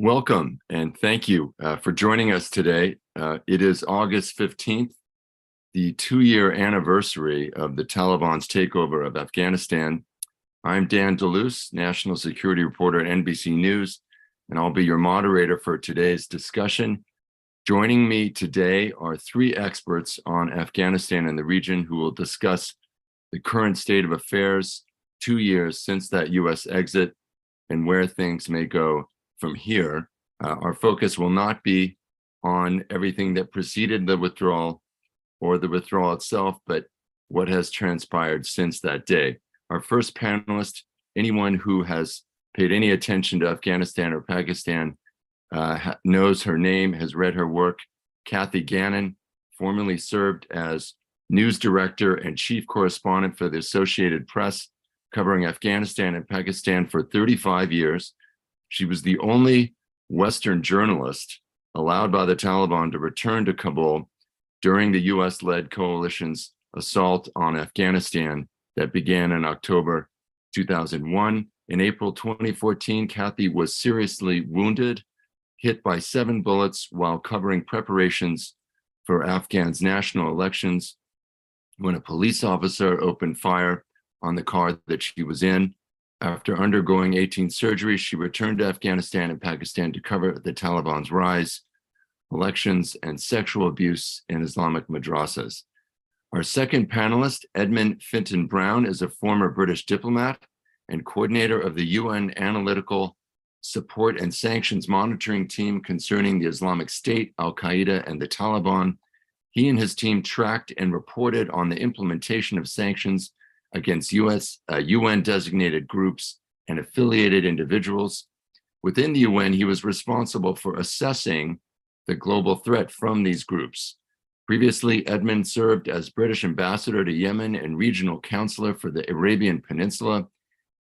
Welcome and thank you for joining us today. It is August 15th, the 2-year anniversary of the Taliban's takeover of Afghanistan. I'm Dan DeLuce, national security reporter at NBC News, and I'll be your moderator for today's discussion. Joining me today are 3 experts on Afghanistan and the region who will discuss the current state of affairs 2 years since that U.S. exit and where things may go from here. Our focus will not be on everything that preceded the withdrawal or the withdrawal itself, but what has transpired since that day. Our first panelist, anyone who has paid any attention to Afghanistan or Pakistan knows her name, has read her work. Kathy Gannon formerly served as news director and chief correspondent for the Associated Press, covering Afghanistan and Pakistan for 35 years. She was the only Western journalist allowed by the Taliban to return to Kabul during the US-led coalition's assault on Afghanistan that began in October 2001. In April 2014, Kathy was seriously wounded, hit by 7 bullets while covering preparations for Afghan's national elections when a police officer opened fire on the car that she was in. After undergoing 18 surgeries, she returned to Afghanistan and Pakistan to cover the Taliban's rise, elections, and sexual abuse in Islamic madrasas. Our second panelist, Edmund Finton Brown, is a former British diplomat and coordinator of the UN Analytical Support and Sanctions Monitoring Team concerning the Islamic State, al-Qaeda, and the Taliban. He and his team tracked and reported on the implementation of sanctions against UN-designated groups and affiliated individuals. Within the UN, he was responsible for assessing the global threat from these groups. Previously, Edmund served as British ambassador to Yemen and regional counselor for the Arabian Peninsula.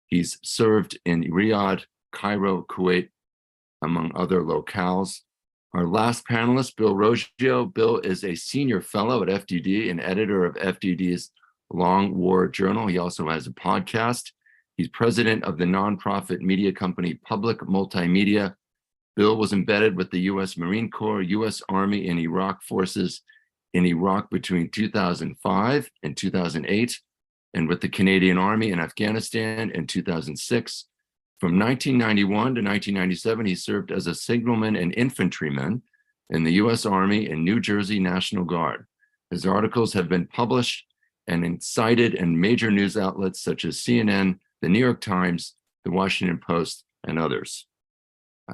He's served in Riyadh, Cairo, Kuwait, among other locales. Our last panelist, Bill Roggio. Bill is a senior fellow at FDD and editor of FDD's Long War Journal. He also has a podcast. He's president of the nonprofit media company Public Multimedia. Bill was embedded with the U.S. Marine Corps, U.S. Army, and Iraq forces in Iraq between 2005 and 2008, and with the Canadian Army in Afghanistan in 2006. From 1991 to 1997, he served as a signalman and infantryman in the U.S. Army and New Jersey National Guard. His articles have been published and cited in major news outlets such as CNN, the New York Times, the Washington Post, and others.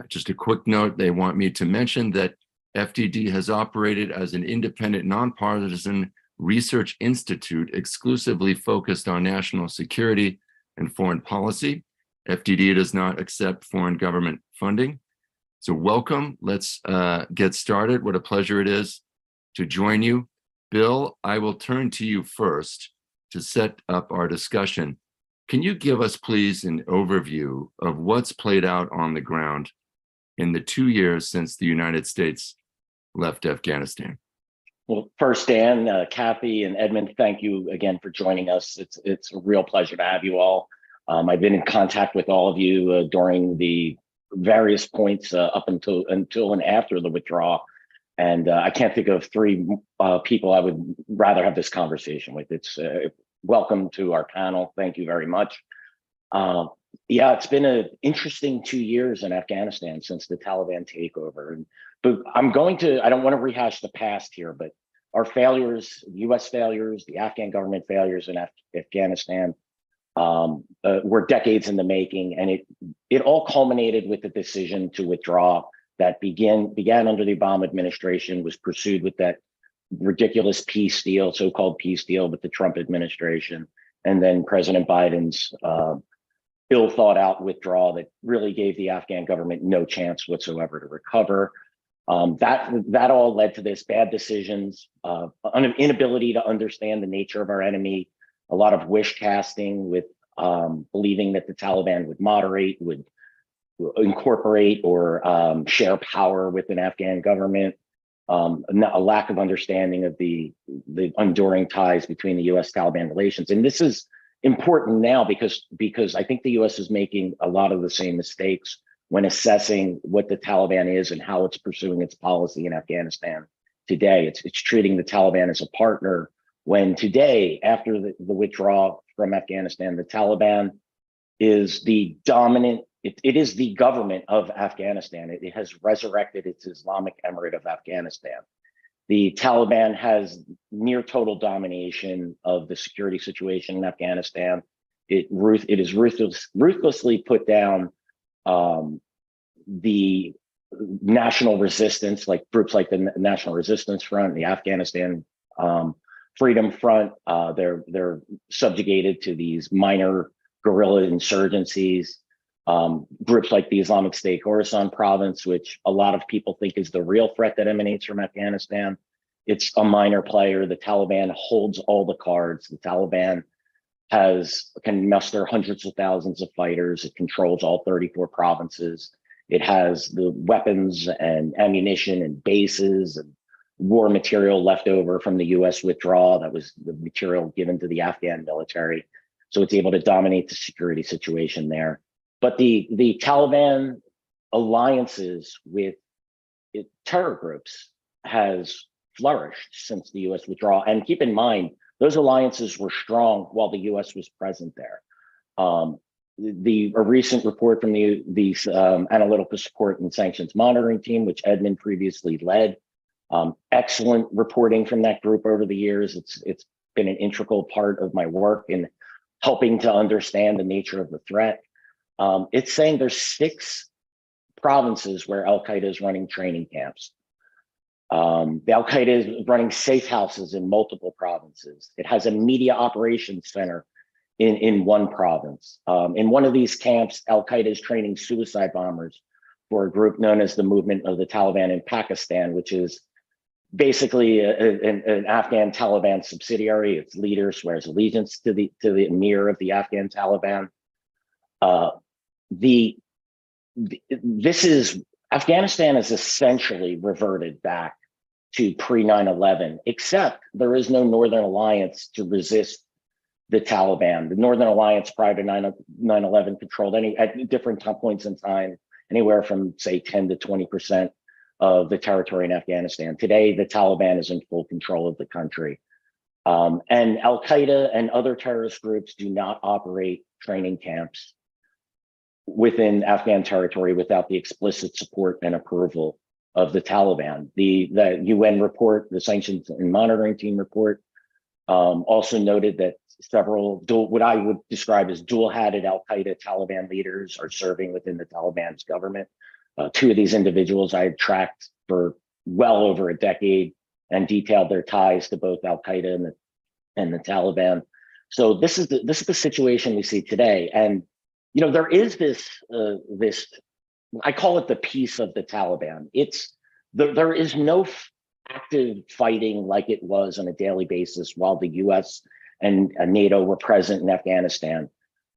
Just a quick note, they want me to mention that FDD has operated as an independent, nonpartisan research institute exclusively focused on national security and foreign policy. FDD does not accept foreign government funding. So welcome, let's get started. What a pleasure it is to join you. Bill, I will turn to you first to set up our discussion. Can you give us, please, an overview of what's played out on the ground in the 2 years since the United States left Afghanistan? Well, first, Dan, Kathy, and Edmund, thank you again for joining us. It's a real pleasure to have you all. I've been in contact with all of you during the various points up until and after the withdrawal. And I can't think of 3 people I would rather have this conversation with. It's welcome to our panel. Thank you very much. Yeah, it's been an interesting 2 years in Afghanistan since the Taliban takeover. But I don't want to rehash the past here, but our failures, US failures, the Afghan government failures in Afghanistan were decades in the making. And it all culminated with the decision to withdraw that began under the Obama administration, was pursued with that ridiculous peace deal, so-called peace deal with the Trump administration, and then President Biden's ill-thought-out withdrawal that really gave the Afghan government no chance whatsoever to recover. That all led to this: bad decisions, an inability to understand the nature of our enemy, a lot of wish casting with believing that the Taliban would moderate, would incorporate or share power with an Afghan government, a lack of understanding of the enduring ties between the U.S.-Taliban relations. And this is important now because I think the U.S. is making a lot of the same mistakes when assessing what the Taliban is and how it's pursuing its policy in Afghanistan today. It's treating the Taliban as a partner, when today, after the withdrawal from Afghanistan, the Taliban is the dominant, it is the government of Afghanistan. It has resurrected its Islamic Emirate of Afghanistan. The Taliban has near total domination of the security situation in Afghanistan. It is ruthlessly put down the national resistance, like groups like the National Resistance Front, the Afghanistan Freedom Front. They're subjugated to these minor guerrilla insurgencies. Groups like the Islamic State Khorasan province, which a lot of people think is the real threat that emanates from Afghanistan. It's a minor player. The Taliban holds all the cards. The Taliban can muster hundreds of thousands of fighters. It controls all 34 provinces. It has the weapons and ammunition and bases and war material left over from the US withdrawal. That was the material given to the Afghan military. So it's able to dominate the security situation there. But the Taliban alliances with terror groups has flourished since the US withdrawal. And keep in mind, those alliances were strong while the US was present there. A recent report from the Analytical Support and Sanctions Monitoring Team, which Edmund previously led, excellent reporting from that group over the years. It's been an integral part of my work in helping to understand the nature of the threat. It's saying there's 6 provinces where al-Qaeda is running training camps. The al-Qaeda is running safe houses in multiple provinces. It has a media operations center in one province. In one of these camps, al-Qaeda is training suicide bombers for a group known as the Movement of the Taliban in Pakistan, which is basically an Afghan Taliban subsidiary. Its leader swears allegiance to the emir of the Afghan Taliban. Afghanistan is essentially reverted back to pre-9/11, except there is no Northern Alliance to resist the Taliban. The Northern Alliance prior to 9/11 controlled at different points in time, anywhere from say 10 to 20% of the territory in Afghanistan. Today, the Taliban is in full control of the country. And al-Qaeda and other terrorist groups do not operate training camps within Afghan territory without the explicit support and approval of the Taliban. The UN report, the Sanctions and Monitoring Team report, also noted that several what I would describe as dual-hatted al-Qaeda Taliban leaders are serving within the Taliban's government. 2 of these individuals I had tracked for well over a decade and detailed their ties to both al-Qaeda and the Taliban. So this is the situation we see today. And there is this I call it the peace of the Taliban. There is no active fighting like it was on a daily basis while the US and NATO were present in Afghanistan.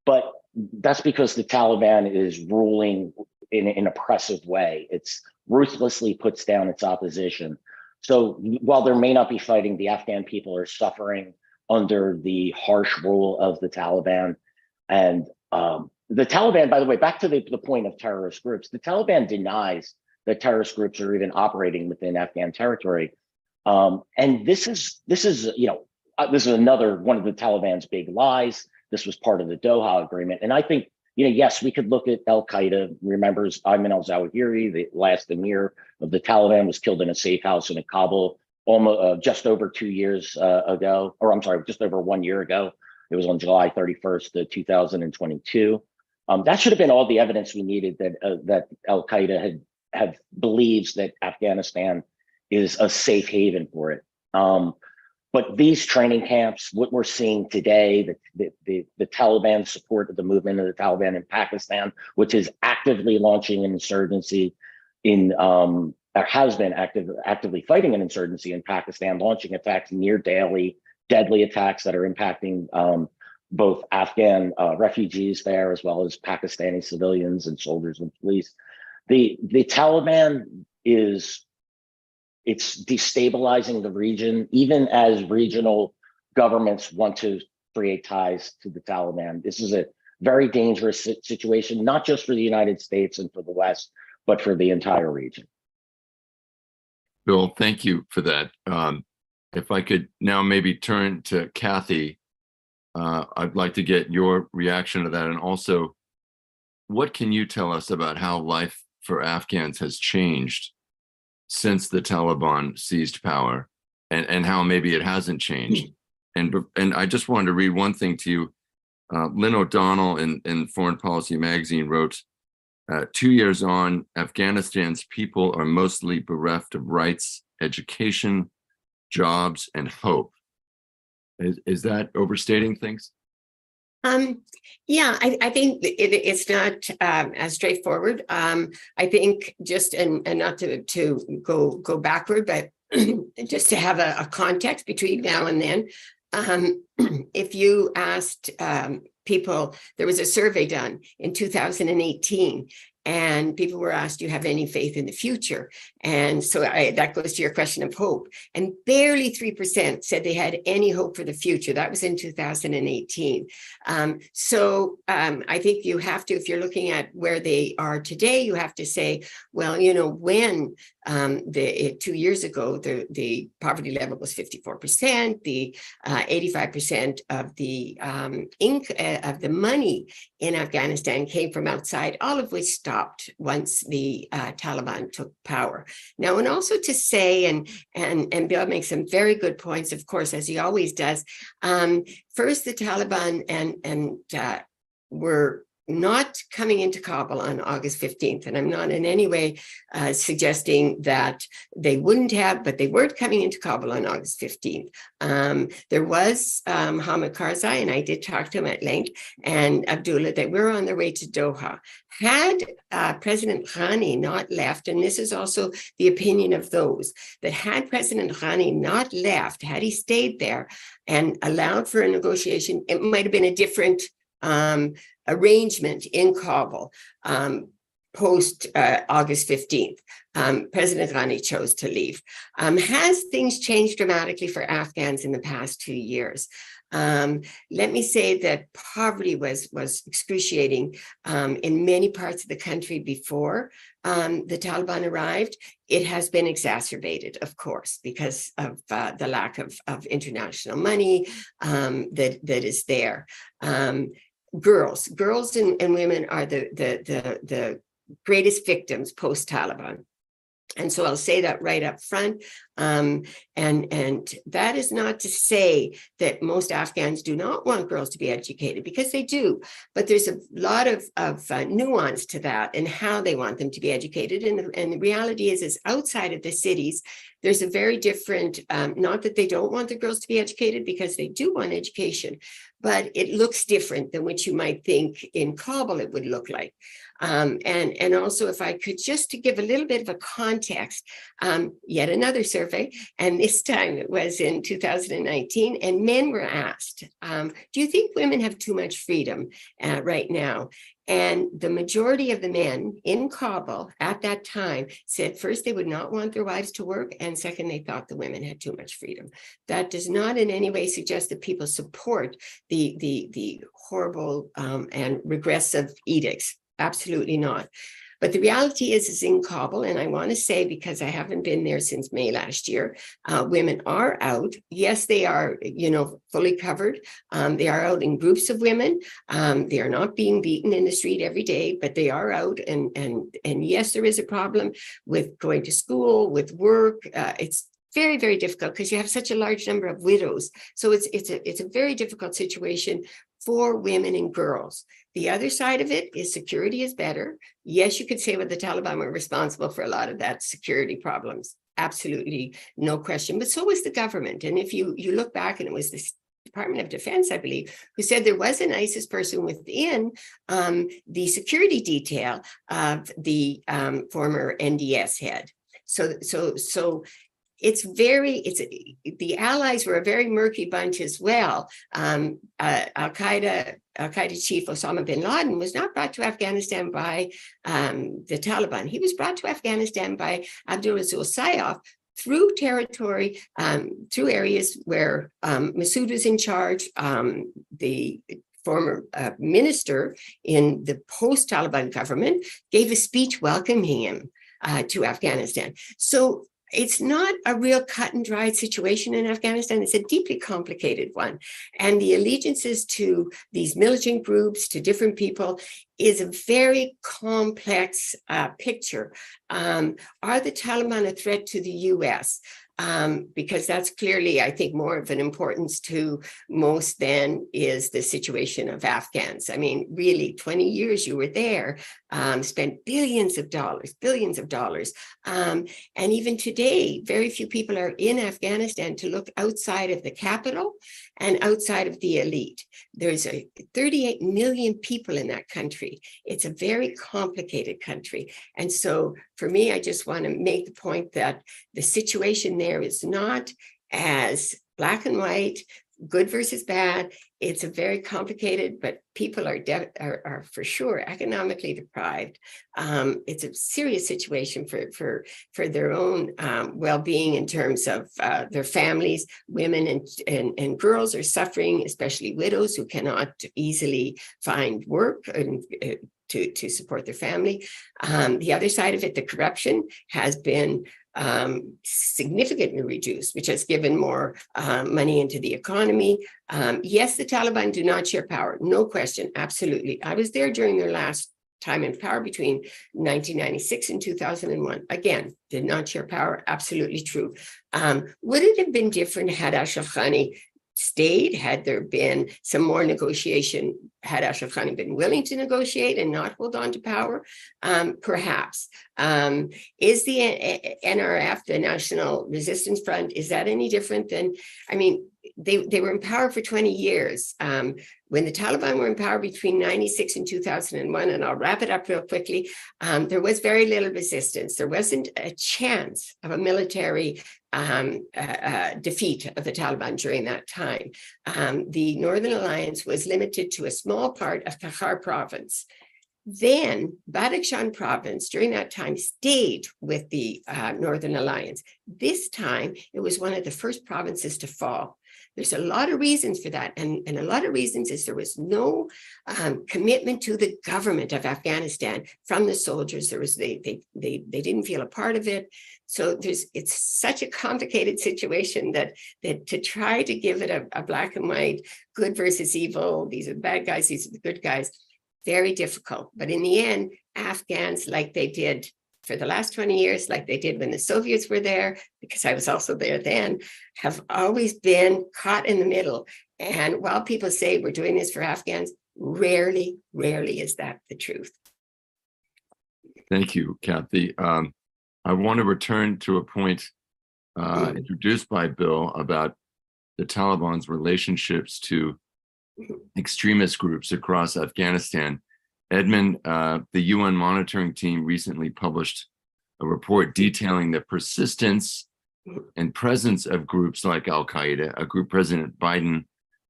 But that's because the Taliban is ruling in an oppressive way. It's ruthlessly puts down its opposition. So while there may not be fighting, the Afghan people are suffering under the harsh rule of the Taliban. And the Taliban, by the way, back to the point of terrorist groups, the Taliban denies that terrorist groups are even operating within Afghan territory. And this is another one of the Taliban's big lies. This was part of the Doha Agreement. And I think, yes, we could look at al-Qaeda. Remembers Ayman al-Zawahiri, the last emir of the Taliban, was killed in a safe house in Kabul almost just over 2 years ago, or I'm sorry, just over 1 year ago. It was on July 31st, 2022. That should have been all the evidence we needed that al-Qaeda believes that Afghanistan is a safe haven for it. But these training camps, what we're seeing today, the Taliban support of the movement of the Taliban in Pakistan, which is actively launching an insurgency has been actively fighting an insurgency in Pakistan, launching attacks near daily, deadly attacks that are impacting both Afghan refugees there, as well as Pakistani civilians and soldiers and police. The Taliban it's destabilizing the region, even as regional governments want to create ties to the Taliban. This is very dangerous situation, not just for the United States and for the West, but for the entire region. Bill, thank you for that. If I could now maybe turn to Kathy, I'd like to get your reaction to that. And also, what can you tell us about how life for Afghans has changed since the Taliban seized power, and how maybe it hasn't changed? And I just wanted to read one thing to you. Lynn O'Donnell in Foreign Policy magazine wrote, 2 years on, Afghanistan's people are mostly bereft of rights, education, jobs, and hope. Is that overstating things? Yeah, I think it's not as straightforward. I think just and not to go backward, but just to have a context between now and then. If you asked people, there was a survey done in 2018, and people were asked, do you have any faith in the future? And so that goes to your question of hope. And barely 3% said they had any hope for the future. That was in 2018. I think you have to, if you're looking at where they are today, you have to say, well, you know, when 2 years ago, the poverty level was 54%, the 85% of the of the money in Afghanistan came from outside, all of which stopped once the Taliban took power. Now, and also to say, and Bill makes some very good points, of course, as he always does. First, the Taliban were not coming into Kabul on August 15th. And I'm not in any way suggesting that they wouldn't have, but they weren't coming into Kabul on August 15th. There was Hamid Karzai, and I did talk to him at length, and Abdullah, that we're on their way to Doha. Had President Ghani not left, and this is also the opinion of those, that had President Ghani not left, had he stayed there and allowed for a negotiation, it might have been a different arrangement in Kabul post August 15th. President Ghani chose to leave. Has things changed dramatically for Afghans in the past 2 years? Let me say that poverty was excruciating in many parts of the country before the Taliban arrived. It has been exacerbated, of course, because of the lack of international money that is there. Girls and women are the greatest victims post-Taliban. And so I'll say that right up front. And that is not to say that most Afghans do not want girls to be educated, because they do. But there's a lot of nuance to that and how they want them to be educated. And the reality is outside of the cities, there's a very different, not that they don't want the girls to be educated, because they do want education, but it looks different than what you might think in Kabul it would look like. And also, if I could just to give a little bit of a context, yet another survey, and this time it was in 2019, and men were asked, do you think women have too much freedom right now? And the majority of the men in Kabul at that time said, first, they would not want their wives to work, and second, they thought the women had too much freedom. That does not in any way suggest that people support the horrible and regressive edicts. Absolutely not. But the reality is in Kabul, and I want to say, because I haven't been there since May last year, women are out. Yes, they are, fully covered. They are out in groups of women. They are not being beaten in the street every day, but they are out. And yes, there is a problem with going to school, with work. It's very, very difficult because you have such a large number of widows. So it's a very difficult situation for women and girls. The other side of it is security is better. Yes, you could say, well, the Taliban were responsible for a lot of that security problems. Absolutely, no question. But so was the government. And if you look back, and it was the Department of Defense, I believe, who said there was an ISIS person within the security detail of the former NDS head. So the allies were a very murky bunch as well. Al-Qaeda chief Osama bin Laden was not brought to Afghanistan by the Taliban. He was brought to Afghanistan by Abdul-Rasul Sayyaf through territory, through areas where Massoud was in charge, the former minister in the post-Taliban government, gave a speech welcoming him to Afghanistan. So it's not a real cut and dried situation in Afghanistan. It's a deeply complicated one. And the allegiances to these militant groups, to different people, is a very complex picture. Are the Taliban a threat to the US? Because that's clearly, I think, more of an importance to most than is the situation of Afghans. I mean, really, 20 years you were there, spent billions of dollars. And even today, very few people are in Afghanistan to look outside of the capital and outside of the elite. There's 38 million people in that country. It's a very complicated country. And so for me, I just want to make the point that the situation there is not as black and white, good versus bad. It's a very complicated, but people are for sure economically deprived. It's a serious situation for their own well-being in terms of their families. Women and girls are suffering, especially widows who cannot easily find work and to support their family. The other side of it, the corruption has been significantly reduced, which has given more money into the economy. Yes, the Taliban do not share power, no question, absolutely. I was there during their last time in power between 1996 and 2001. Again, did not share power, absolutely true. Would it have been different had Ashraf Ghani stayed? Had there been some more negotiation? Had Ashraf Ghani been willing to negotiate and not hold on to power? Perhaps. Is the NRF, the National Resistance Front, is that any different than, I mean, they were in power for 20 years. When the Taliban were in power between 96 and 2001, and I'll wrap it up real quickly, there was very little resistance. There wasn't a chance of a military defeat of the Taliban during that time. The Northern Alliance was limited to a small part of Takhar province. Then Badakhshan province during that time stayed with the Northern Alliance. This time, it was one of the first provinces to fall. There's a lot of reasons for that. And a lot of reasons is there was no commitment to the government of Afghanistan from the soldiers. There was they didn't feel a part of it. So it's such a complicated situation that to try to give it a black and white, good versus evil, these are the bad guys, these are the good guys, very difficult. But in the end, Afghans, like they did for the last 20 years, like they did when the Soviets were there, because I was also there then, have always been caught in the middle. And while people say we're doing this for Afghans, rarely is that the truth. Thank you, Kathy. I want to return to a point introduced by Bill about the Taliban's relationships to extremist groups across Afghanistan. Edmund, the UN monitoring team recently published a report detailing the persistence and presence of groups like al-Qaeda, a group President Biden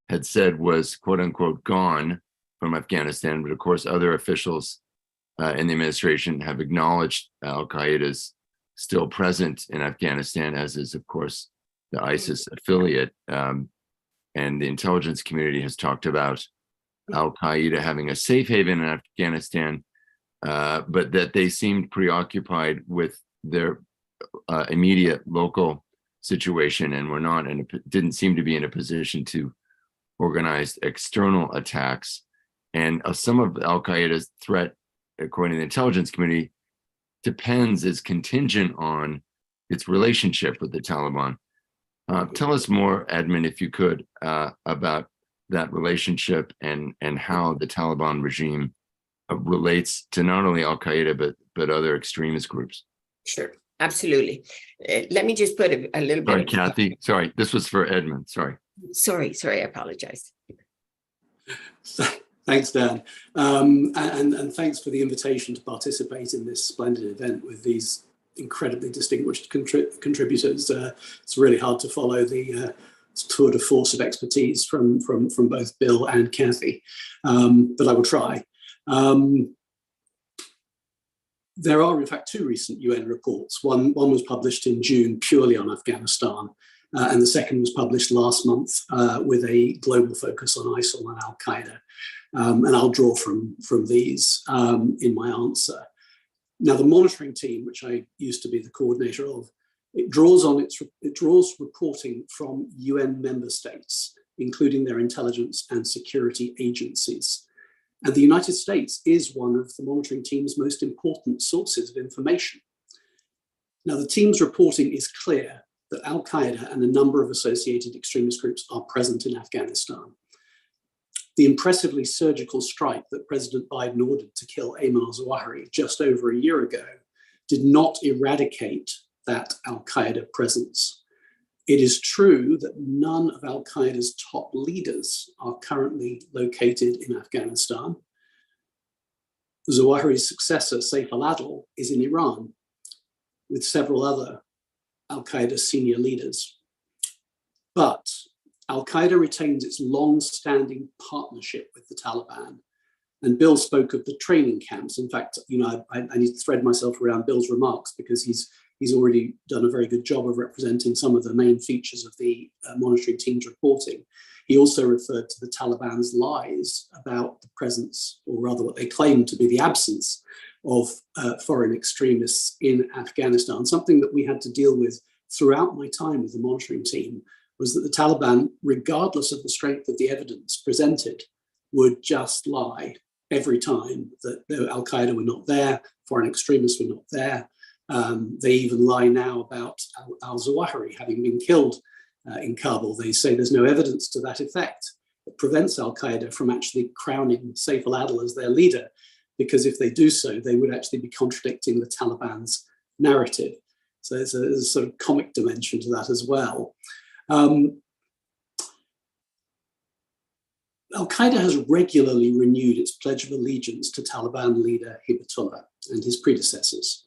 had said was, quote unquote, gone from Afghanistan. But of course, other officials in the administration have acknowledged al-Qaeda is still present in Afghanistan, as is, of course, the ISIS affiliate. And the intelligence community has talked about al-Qaeda having a safe haven in Afghanistan, but that they seemed preoccupied with their immediate local situation and were not didn't seem to be in a position to organize external attacks. And some of al-Qaeda's threat, according to the intelligence community, is contingent on its relationship with the Taliban. Tell us more, Edmund, if you could, about that relationship and how the Taliban regime relates to not only al-Qaeda, but other extremist groups. Sure, absolutely. Let me just put a little bit. Sorry, Kathy. Sorry, this was for Edmund. Sorry, I apologize. Thanks, Dan. And thanks for the invitation to participate in this splendid event with these incredibly distinguished contributors. It's really hard to follow the tour de force of expertise from both Bill and Kathy, but I will try. There are, in fact, two recent UN reports. One was published in June purely on Afghanistan, and the second was published last month with a global focus on ISIL and al-Qaeda. And I'll draw from these in my answer. Now, the monitoring team, which I used to be the coordinator of, it draws reporting from UN member states, including their intelligence and security agencies. And the United States is one of the monitoring team's most important sources of information. Now, the team's reporting is clear that al-Qaeda and a number of associated extremist groups are present in Afghanistan. The impressively surgical strike that President Biden ordered to kill Ayman al-Zawahiri just over a year ago did not eradicate that al-Qaeda presence. It is true that none of al-Qaeda's top leaders are currently located in Afghanistan. Zawahiri's successor, Saif al-Adl, is in Iran with several other al-Qaeda senior leaders. But al-Qaeda retains its long-standing partnership with the Taliban. And Bill spoke of the training camps. In fact, I need to thread myself around Bill's remarks because he's already done a very good job of representing some of the main features of the monitoring team's reporting. He also referred to the Taliban's lies about the presence, or rather what they claim to be the absence of foreign extremists in Afghanistan. Something that we had to deal with throughout my time with the monitoring team was that the Taliban, regardless of the strength of the evidence presented, would just lie every time that al-Qaeda were not there, foreign extremists were not there. They even lie now about al-Zawahiri having been killed in Kabul. They say there's no evidence to that effect that prevents al-Qaeda from actually crowning Saif al-Adl as their leader, because if they do so, they would actually be contradicting the Taliban's narrative. So there's a sort of comic dimension to that as well. Al-Qaeda has regularly renewed its pledge of allegiance to Taliban leader Hibatullah and his predecessors.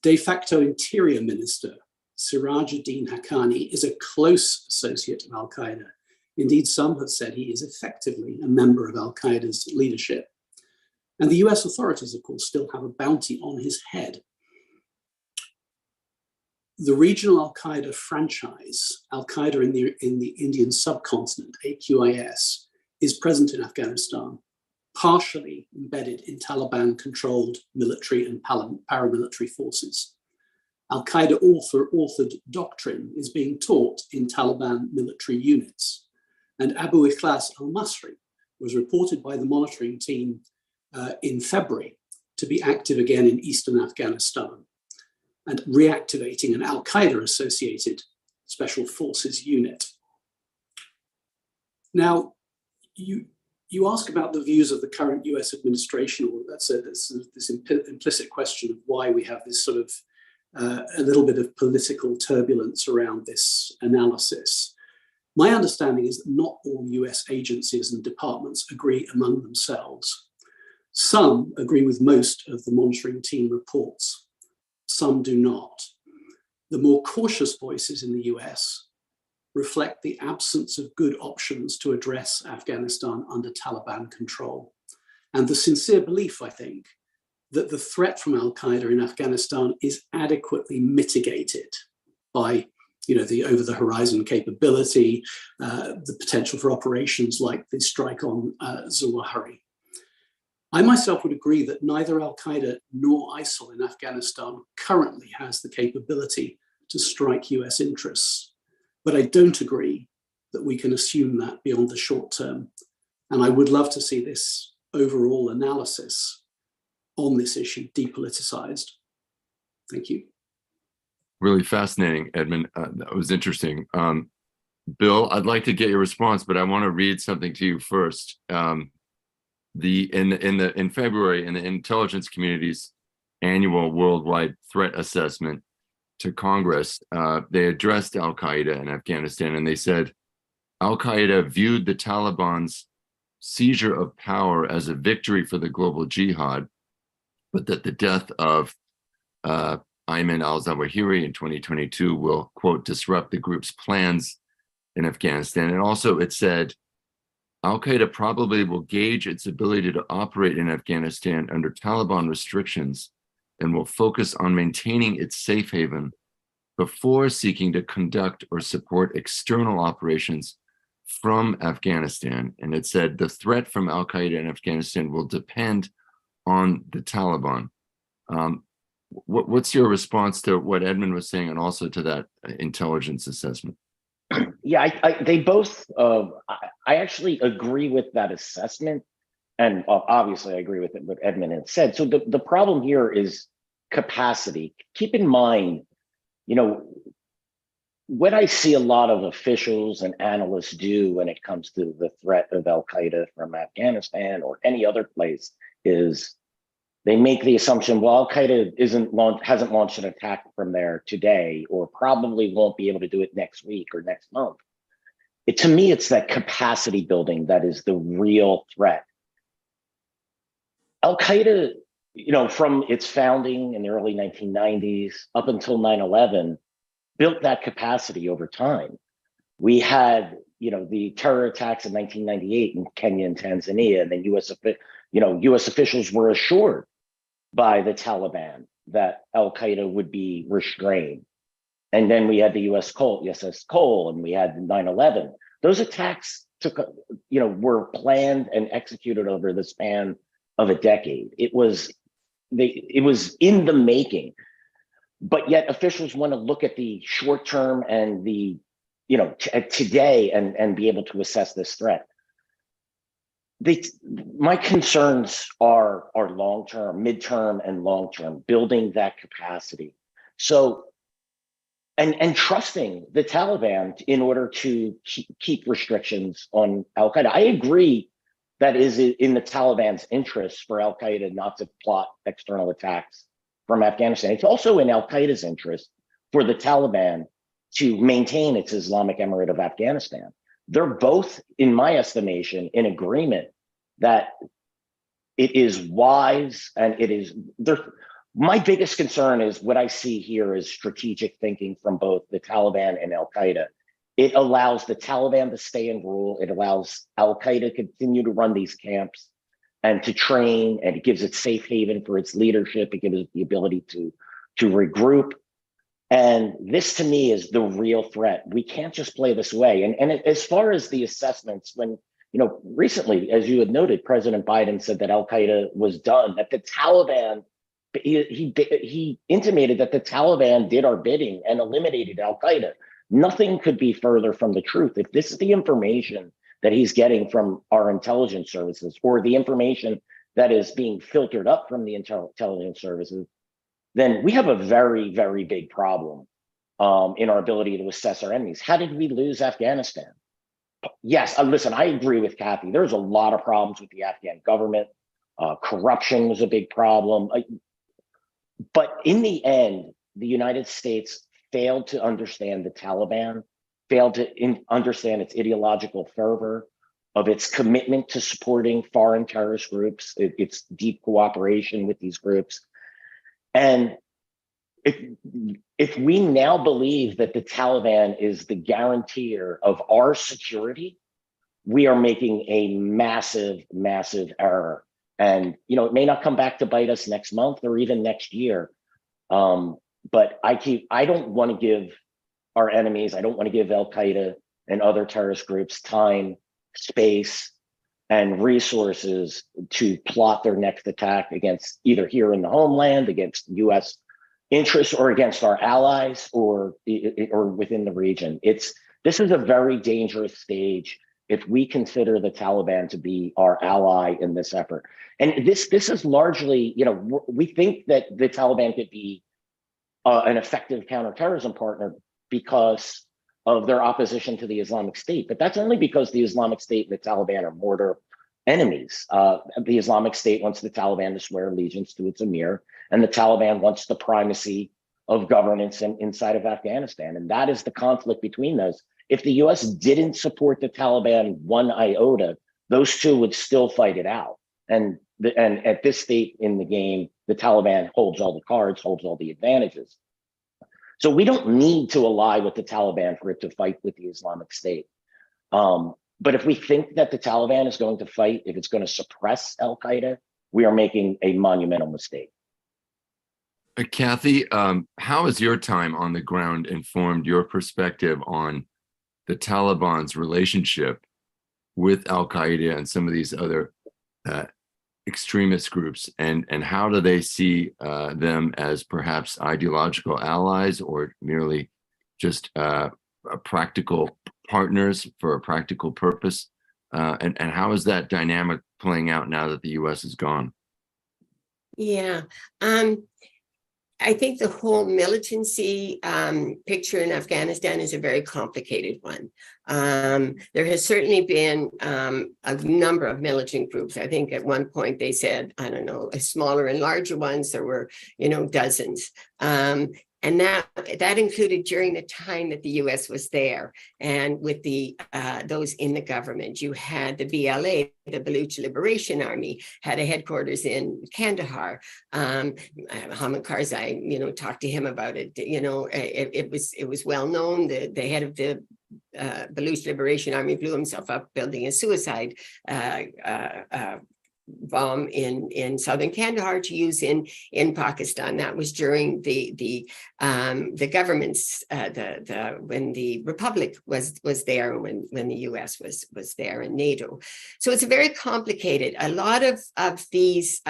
De facto Interior Minister Sirajuddin Haqqani is a close associate of al-Qaeda. Indeed, some have said he is effectively a member of al-Qaeda's leadership. And the US authorities, of course, still have a bounty on his head. The regional al-Qaeda franchise, al-Qaeda in the Indian subcontinent, AQIS, is present in Afghanistan, partially embedded in Taliban-controlled military and paramilitary forces. Al-Qaeda authored doctrine is being taught in Taliban military units. And Abu Ikhlas al-Masri was reported by the monitoring team in February to be active again in eastern Afghanistan and reactivating an al-Qaeda-associated special forces unit. Now, you ask about the views of the current US administration, or that's this implicit question of why we have this sort of a little bit of political turbulence around this analysis. My understanding is that not all US agencies and departments agree among themselves. Some agree with most of the monitoring team reports. Some do not. The more cautious voices in the US reflect the absence of good options to address Afghanistan under Taliban control. And the sincere belief, I think, that the threat from al-Qaeda in Afghanistan is adequately mitigated by the over-the-horizon capability, the potential for operations like the strike on Zawahiri. I myself would agree that neither al-Qaeda nor ISIL in Afghanistan currently has the capability to strike US interests. But I don't agree that we can assume that beyond the short term. And I would love to see this overall analysis on this issue depoliticized. Thank you. Really fascinating, Edmund. That was interesting. Bill, I'd like to get your response, but I want to read something to you first. In February, in the intelligence community's annual worldwide threat assessment to Congress, they addressed al-Qaeda in Afghanistan, and they said al-Qaeda viewed the Taliban's seizure of power as a victory for the global jihad, but that the death of Ayman al-Zawahiri in 2022 will, quote, disrupt the group's plans in Afghanistan. And also it said, al-Qaeda probably will gauge its ability to operate in Afghanistan under Taliban restrictions and will focus on maintaining its safe haven before seeking to conduct or support external operations from Afghanistan. And it said the threat from al-Qaeda in Afghanistan will depend on the Taliban. What's your response to what Edmund was saying and also to that intelligence assessment? Yeah, they both, I actually agree with that assessment. And obviously I agree with what Edmund had said. So the problem here is capacity. Keep in mind, you know, what I see a lot of officials and analysts do when it comes to the threat of al-Qaeda from Afghanistan or any other place is they make the assumption, well, al-Qaeda hasn't launched an attack from there today, or probably won't be able to do it next week or next month. To me, it's that capacity building that is the real threat. Al-Qaeda, you know, from its founding in the early 1990s up until 9/11, built that capacity over time. We had, you know, the terror attacks in 1998 in Kenya and Tanzania, and then U.S. officials were assured by the Taliban that al-Qaeda would be restrained. And then we had the USS Cole, and we had 9/11. Those attacks were planned and executed over the span of a decade. It was in the making. But yet officials want to look at the short term and the, today and be able to assess this threat. My concerns are long-term, midterm and long-term, building that capacity. So, and trusting the Taliban in order to keep restrictions on al-Qaeda. I agree that is in the Taliban's interest for al-Qaeda not to plot external attacks from Afghanistan. It's also in al-Qaeda's interest for the Taliban to maintain its Islamic Emirate of Afghanistan. They're both, in my estimation, in agreement that it is wise and it is. My biggest concern is what I see here is strategic thinking from both the Taliban and al-Qaeda. It allows the Taliban to stay and rule. It allows al-Qaeda to continue to run these camps and to train, and it gives it safe haven for its leadership. It gives it the ability to regroup. And this to me is the real threat. We can't just play this way. And as far as the assessments, when, recently, as you had noted, President Biden said that al-Qaeda was done, that the Taliban, he intimated that the Taliban did our bidding and eliminated al-Qaeda. Nothing could be further from the truth. If this is the information that he's getting from our intelligence services, or the information that is being filtered up from the intelligence services, then we have a very, very big problem in our ability to assess our enemies. How did we lose Afghanistan? Yes, listen, I agree with Kathy. There's a lot of problems with the Afghan government. Corruption was a big problem. But in the end, the United States failed to understand the Taliban, failed to understand its ideological fervor, of its commitment to supporting foreign terrorist groups, its deep cooperation with these groups. And if we now believe that the Taliban is the guarantor of our security, we are making a massive, massive error. And it may not come back to bite us next month or even next year. But I don't want to give our enemies, I don't want to give al-Qaeda and other terrorist groups time, space, and resources to plot their next attack against either here in the homeland, against U.S. interests, or against our allies, or within the region. This is a very dangerous stage if we consider the Taliban to be our ally in this effort. And this is largely, we think that the Taliban could be an effective counterterrorism partner because of their opposition to the Islamic State. But that's only because the Islamic State and the Taliban are mortal enemies. The Islamic State wants the Taliban to swear allegiance to its emir, and the Taliban wants the primacy of governance inside of Afghanistan. And that is the conflict between those. If the US didn't support the Taliban one iota, those two would still fight it out. And at this state in the game, the Taliban holds all the cards, holds all the advantages. So we don't need to ally with the Taliban for it to fight with the Islamic State. But if we think that the Taliban is going to fight, if it's going to suppress al-Qaeda, we are making a monumental mistake. Kathy, how has your time on the ground informed your perspective on the Taliban's relationship with al-Qaeda and some of these other extremist groups, and how do they see them as perhaps ideological allies or merely just practical partners for a practical purpose? And how is that dynamic playing out now that the U.S. is gone? Yeah. I think the whole militancy picture in Afghanistan is a very complicated one. There has certainly been a number of militant groups. I think at one point they said, I don't know, smaller and larger ones, there were, dozens. And that included during the time that the U.S. was there, and with the those in the government. You had the BLA, the Baluch Liberation Army, had a headquarters in Kandahar. Hamid Karzai, talked to him about it. It was well known. The head of the Baluch Liberation Army blew himself up building a suicide bomb in southern Kandahar to use in Pakistan. That was during the government's when the Republic was there, when the US was there, and NATO. So it's very complicated. A lot of these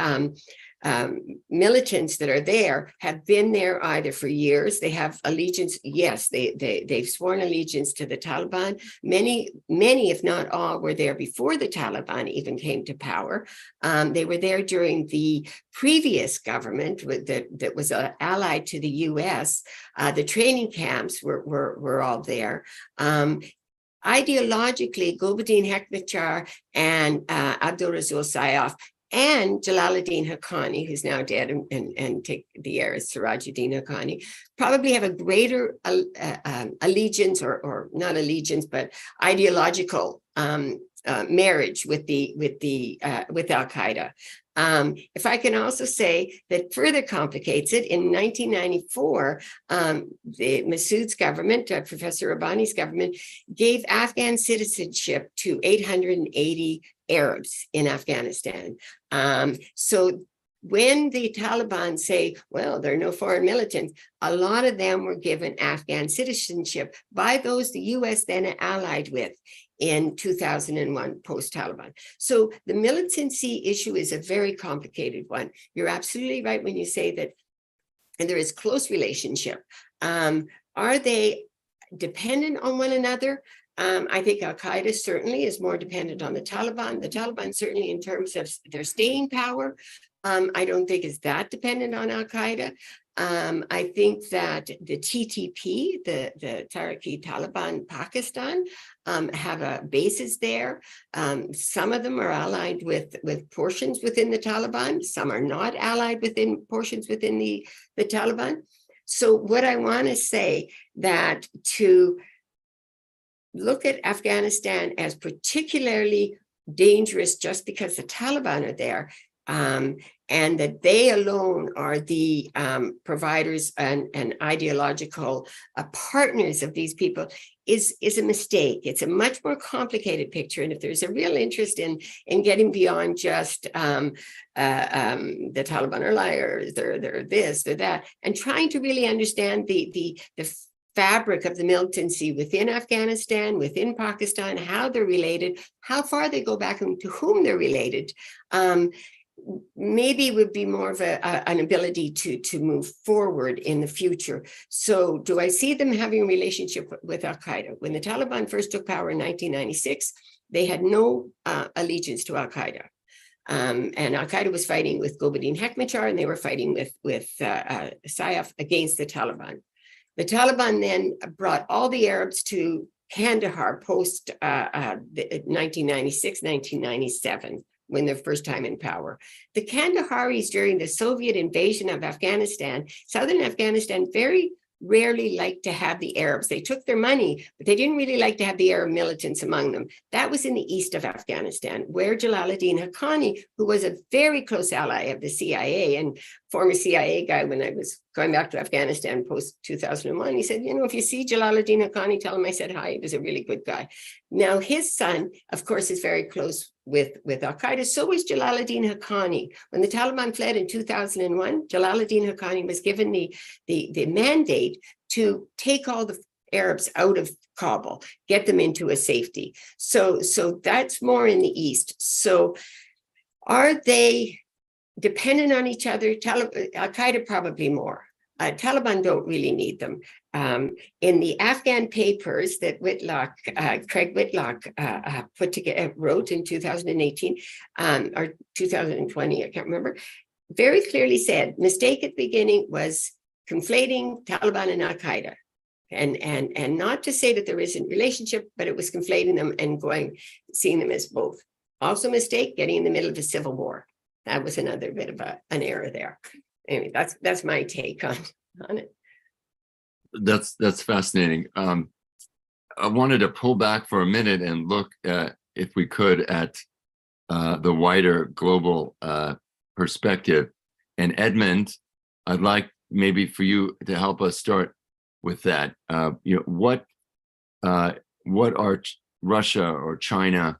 militants that are there have been there either for years. They have allegiance. Yes, they've sworn allegiance to the Taliban. Many, if not all, were there before the Taliban even came to power. They were there during the previous government that was allied to the U.S. The training camps were all there. Ideologically, Gulbuddin Hekmatyar and Abdul Rasul Sayyaf and Jalaluddin Haqqani, who's now dead and take the heir as Sirajuddin Haqqani, probably have a greater allegiance, or not allegiance, but ideological marriage with al-Qaeda. If I can also say that further complicates it, in 1994, the Massoud's government, Professor Rabbani's government, gave Afghan citizenship to 880 Arabs in Afghanistan. So when the Taliban say, well, there are no foreign militants, a lot of them were given Afghan citizenship by those the U.S. then allied with in 2001 post-Taliban. So the militancy issue is a very complicated one. You're absolutely right when you say that, and there is close relationship. Are they dependent on one another? I think al-Qaeda certainly is more dependent on the Taliban. The Taliban certainly, in terms of their staying power, I don't think is that dependent on al-Qaeda. I think that the TTP, the Tehrik-i-Taliban Pakistan, have bases there. Some of them are allied with portions within the Taliban. Some are not allied within portions within the Taliban. So what I want to say, that to look at Afghanistan as particularly dangerous just because the Taliban are there, and that they alone are the providers and ideological partners of these people, is a mistake. It's a much more complicated picture. And if there's a real interest in getting beyond just the Taliban are liars, they're this, they're that, and trying to really understand the fabric of the militancy within Afghanistan, within Pakistan, how they're related, how far they go back, and to whom they're related, maybe would be more of an ability to move forward in the future. So do I see them having a relationship with al-Qaeda? When the Taliban first took power in 1996, they had no allegiance to al-Qaeda. And al-Qaeda was fighting with Gulbuddin Hekmatyar, and they were fighting with Sayyaf against the Taliban. The Taliban then brought all the Arabs to Kandahar post 1996, 1997, when their first time in power. The Kandaharis, during the Soviet invasion of Afghanistan, southern Afghanistan, very rarely liked to have the Arabs. They took their money, but they didn't really like to have the Arab militants among them. That was in the east of Afghanistan, where Jalaluddin Haqqani, who was a very close ally of the CIA and former CIA guy when I was going back to Afghanistan post 2001. He said, you know, if you see Jalaluddin Haqqani, tell him I said hi. He was a really good guy. Now, his son, of course, is very close with al-Qaeda. So was Jalaluddin Haqqani. When the Taliban fled in 2001, Jalaluddin Haqqani was given the mandate to take all the Arabs out of Kabul, get them into a safety. So that's more in the East. So are they dependent on each other? Al-Qaeda probably more. Taliban don't really need them. In the Afghan papers that Craig Whitlock put together, wrote in 2018 or 2020, I can't remember, very clearly said, mistake at the beginning was conflating Taliban and Al-Qaeda. And not to say that there isn't relationship, but it was conflating them and seeing them as both. Also mistake, getting in the middle of a civil war. That was another bit of an error there. Anyway, that's my take on it. That's fascinating. I wanted to pull back for a minute and look, if we could, at the wider global perspective. And Edmund, I'd like maybe for you to help us start with that. What are Russia or China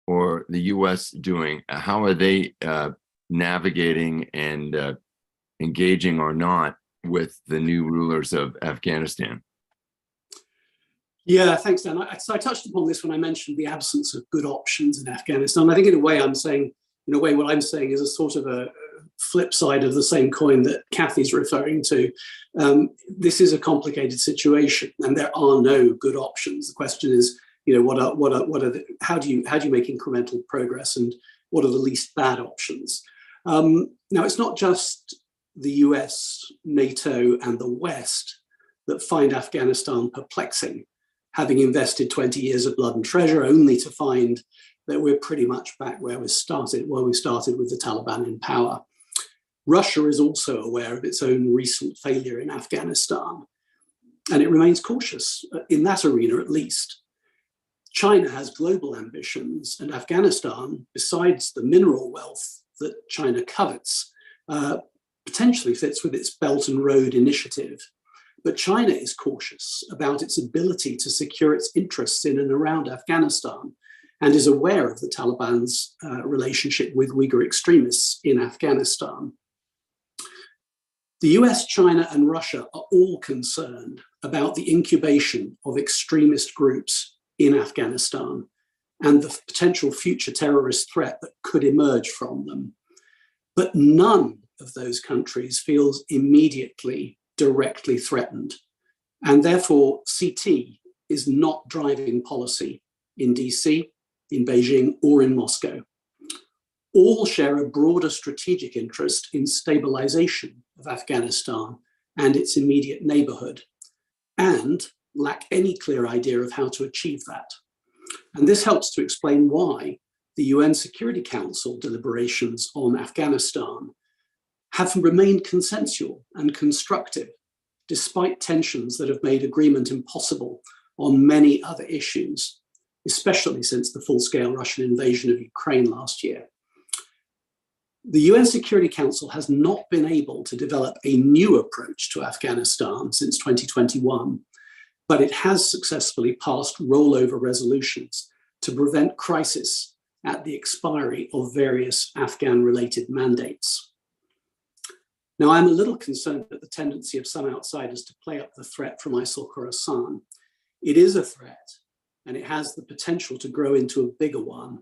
or the U.S. doing? How are they navigating and engaging or not with the new rulers of Afghanistan? Yeah, thanks, Dan. So I touched upon this when I mentioned the absence of good options in Afghanistan. I think in a way what I'm saying is a sort of a flip side of the same coin that Kathy's referring to. This is a complicated situation, and there are no good options. The question is, how do you make incremental progress, and what are the least bad options? Now, it's not just the US, NATO, and the West that find Afghanistan perplexing, having invested 20 years of blood and treasure only to find that we're pretty much back where we started with the Taliban in power. Russia is also aware of its own recent failure in Afghanistan, and it remains cautious in that arena at least. China has global ambitions, and Afghanistan, besides the mineral wealth that China covets, potentially fits with its Belt and Road Initiative. But China is cautious about its ability to secure its interests in and around Afghanistan, and is aware of the Taliban's relationship with Uyghur extremists in Afghanistan. The US, China, and Russia are all concerned about the incubation of extremist groups in Afghanistan and the potential future terrorist threat that could emerge from them. But none of those countries feels immediately directly threatened, and therefore CT is not driving policy in DC, in Beijing, or in Moscow. All share a broader strategic interest in stabilization of Afghanistan and its immediate neighborhood, and lack any clear idea of how to achieve that. And this helps to explain why the UN Security Council deliberations on Afghanistan have remained consensual and constructive, despite tensions that have made agreement impossible on many other issues, especially since the full-scale Russian invasion of Ukraine last year. The UN Security Council has not been able to develop a new approach to Afghanistan since 2021, but it has successfully passed rollover resolutions to prevent crisis at the expiry of various Afghan-related mandates. Now, I'm a little concerned at the tendency of some outsiders to play up the threat from ISIL Khorasan. It is a threat, and it has the potential to grow into a bigger one.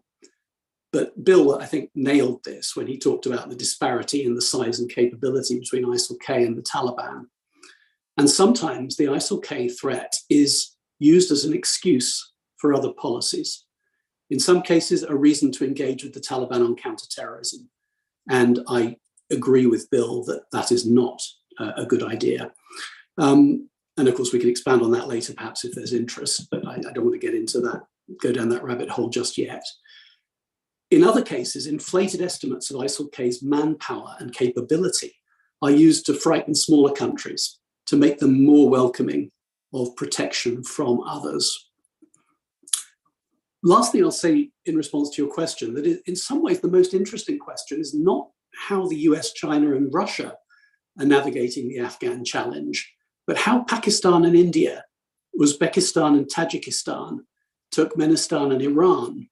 But Bill, I think, nailed this when he talked about the disparity in the size and capability between ISIL-K and the Taliban. And sometimes the ISIL-K threat is used as an excuse for other policies. In some cases, a reason to engage with the Taliban on counterterrorism. And I agree with Bill that that is not a good idea. And of course, we can expand on that later, perhaps, if there's interest, but I don't want to get into that, go down that rabbit hole just yet. In other cases, inflated estimates of ISIL-K's manpower and capability are used to frighten smaller countries, to make them more welcoming of protection from others. Last thing I'll say in response to your question, that in some ways the most interesting question is not how the US, China, and Russia are navigating the Afghan challenge, but how Pakistan and India, Uzbekistan and Tajikistan, Turkmenistan and Iran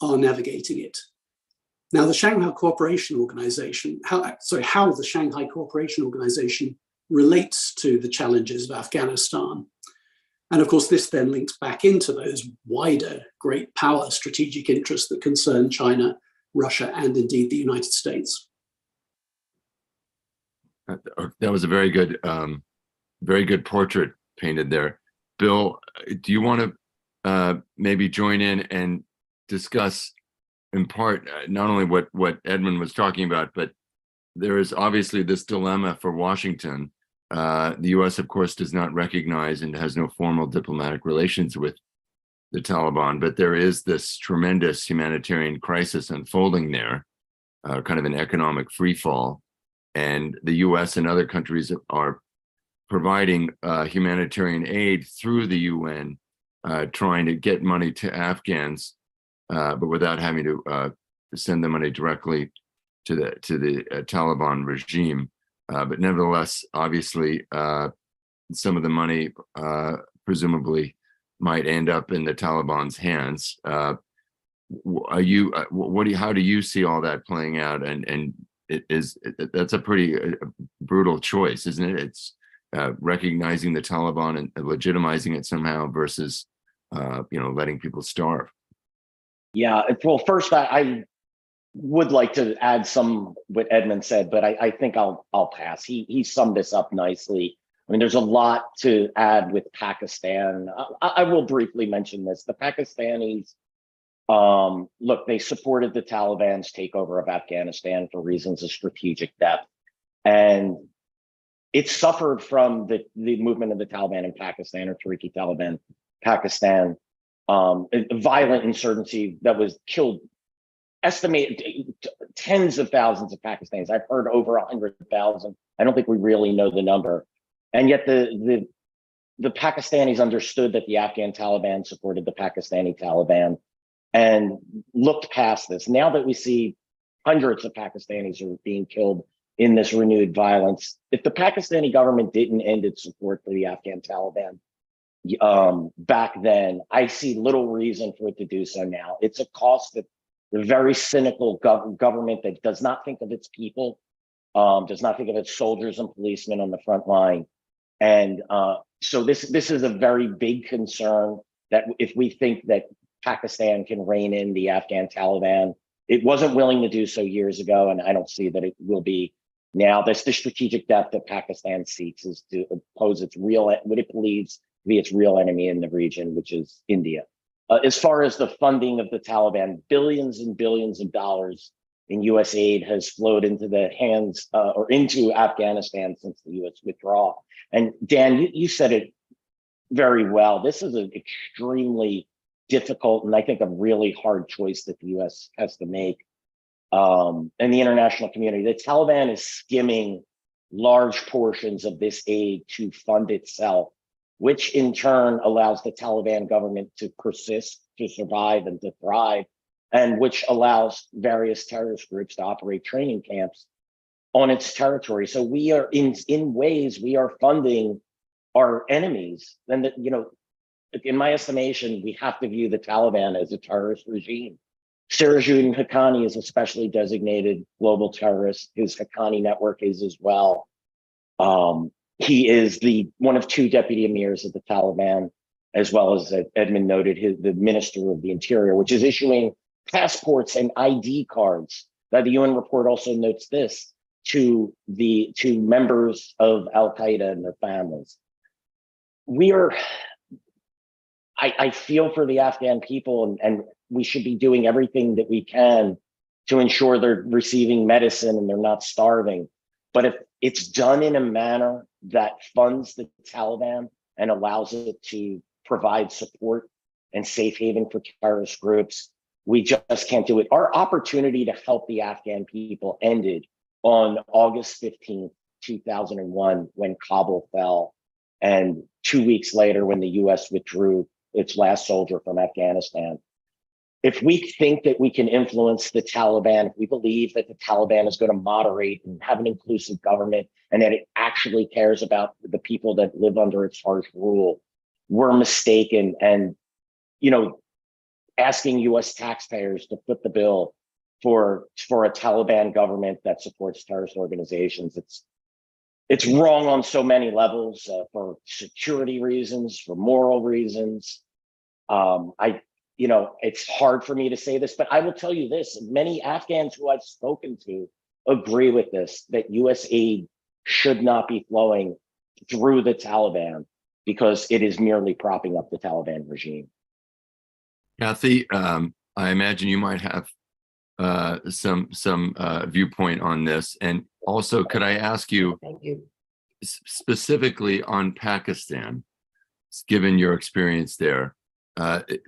are navigating it. Now, the Shanghai Cooperation Organization, how the Shanghai Cooperation Organization relates to the challenges of Afghanistan. And of course, this then links back into those wider great power strategic interests that concern China, Russia, and indeed the United States. That was a very good portrait painted there. Bill, do you want to maybe join in and discuss in part not only what Edmund was talking about, but there is obviously this dilemma for Washington. The U.S., of course, does not recognize and has no formal diplomatic relations with the Taliban, but there is this tremendous humanitarian crisis unfolding there, kind of an economic freefall. And the U.S. and other countries are providing humanitarian aid through the UN, trying to get money to Afghans, but without having to send the money directly to the Taliban regime. But nevertheless, obviously, some of the money presumably might end up in the Taliban's hands. How do you see all that playing out? And that's a pretty brutal choice, isn't it? It's recognizing the Taliban and legitimizing it somehow versus letting people starve. Yeah, well, first I would like to add some what Edmund said, but I think I'll pass. He summed this up nicely. I mean, there's a lot to add with Pakistan. I will briefly mention this. The Pakistanis, look, they supported the Taliban's takeover of Afghanistan for reasons of strategic depth. And it suffered from the movement of the Taliban in Pakistan, or Tehrik Taliban, Pakistan, violent insurgency that was killed, estimated tens of thousands of Pakistanis. I've heard over 100,000. I don't think we really know the number. And yet the Pakistanis understood that the Afghan Taliban supported the Pakistani Taliban and looked past this. Now that we see hundreds of Pakistanis are being killed in this renewed violence, if the Pakistani government didn't end its support for the Afghan Taliban back then, I see little reason for it to do so now. It's a cost that the very cynical government that does not think of its people, does not think of its soldiers and policemen on the front line. And so this is a very big concern, that if we think that Pakistan can rein in the Afghan Taliban, it wasn't willing to do so years ago, and I don't see that it will be now. That's the strategic depth that Pakistan seeks, is to oppose its what it believes to be its real enemy in the region, which is India. As far as the funding of the Taliban, billions and billions of dollars in U.S. aid has flowed into the hands or into Afghanistan since the U.S. withdrawal. And Dan, you said it very well. This is an extremely difficult and I think a really hard choice that the U.S. has to make, and the international community. The Taliban is skimming large portions of this aid to fund itself, which in turn allows the Taliban government to persist, to survive, and to thrive, and which allows various terrorist groups to operate training camps on its territory. So we are in ways we are funding our enemies. And in my estimation, we have to view the Taliban as a terrorist regime. Sirajuddin Haqqani is a specially designated global terrorist. His Haqqani network is as well. He is one of two deputy emirs of the Taliban, as well as Edmund noted, the Minister of the Interior, which is issuing passports and ID cards. That the UN report also notes this to members of al-Qaeda and their families. I feel for the Afghan people, and we should be doing everything that we can to ensure they're receiving medicine and they're not starving. But if it's done in a manner that funds the Taliban and allows it to provide support and safe haven for terrorist groups, we just can't do it. Our opportunity to help the Afghan people ended on August 15th, 2001, when Kabul fell. And 2 weeks later, when the US withdrew its last soldier from Afghanistan. if we think that we can influence the Taliban, if we believe that the Taliban is going to moderate and have an inclusive government and that it actually cares about the people that live under its harsh rule, we're mistaken. And, asking US taxpayers to foot the bill for a Taliban government that supports terrorist organizations, it's wrong on so many levels, for security reasons, for moral reasons. It's hard for me to say this, but I will tell you this: many Afghans who I've spoken to agree with this, that US aid should not be flowing through the Taliban because it is merely propping up the Taliban regime. Kathy, I imagine you might have some viewpoint on this. And also, could I ask you, Thank you. Specifically on Pakistan, given your experience there?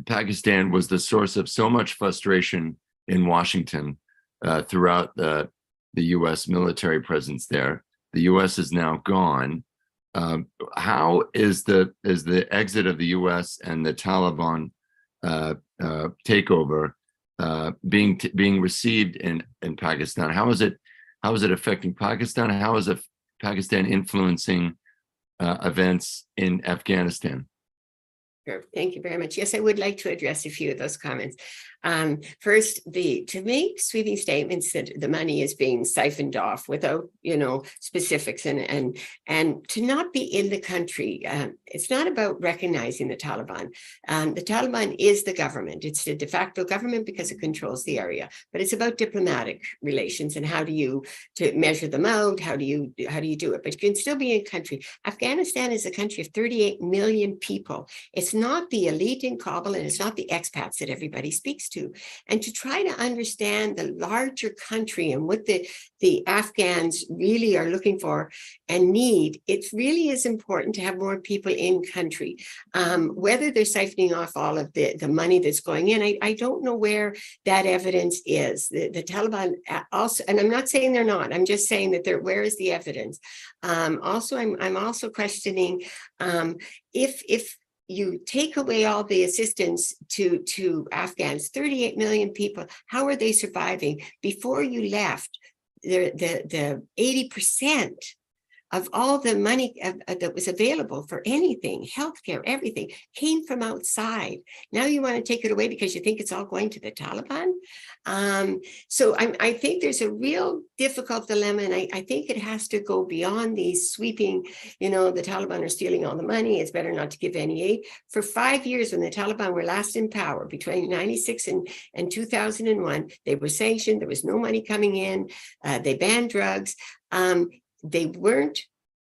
Pakistan was the source of so much frustration in Washington throughout the U.S. military presence there. The U.S. is now gone. How is the exit of the U.S. and the Taliban takeover being received in Pakistan? How is it affecting Pakistan? How is Pakistan influencing events in Afghanistan? Sure. Thank you very much. Yes, I would like to address a few of those comments. First, to make sweeping statements that the money is being siphoned off without, specifics and to not be in the country. It's not about recognizing the Taliban. The Taliban is the government. It's the de facto government because it controls the area. But it's about diplomatic relations and how do you to measure them out? How do you do it? But you can still be in country. Afghanistan is a country of 38 million people. It's not the elite in Kabul, and it's not the expats that everybody speaks to. And to try to understand the larger country and what the Afghans really are looking for and need, it really is important to have more people in country. Whether they're siphoning off all of the money that's going in, I don't know where that evidence is. The Taliban also, and I'm not saying they're not, I'm just saying that where is the evidence? Also, I'm also questioning if you take away all the assistance to Afghans, 38 million people, how are they surviving? Before you left, the 80% of all the money that was available for anything, healthcare, everything, came from outside. Now you want to take it away because you think it's all going to the Taliban? So I think there's a real difficult dilemma, and I think it has to go beyond these sweeping, the Taliban are stealing all the money, it's better not to give any aid. For 5 years, when the Taliban were last in power, between 96 and 2001, they were sanctioned, there was no money coming in, they banned drugs. They weren't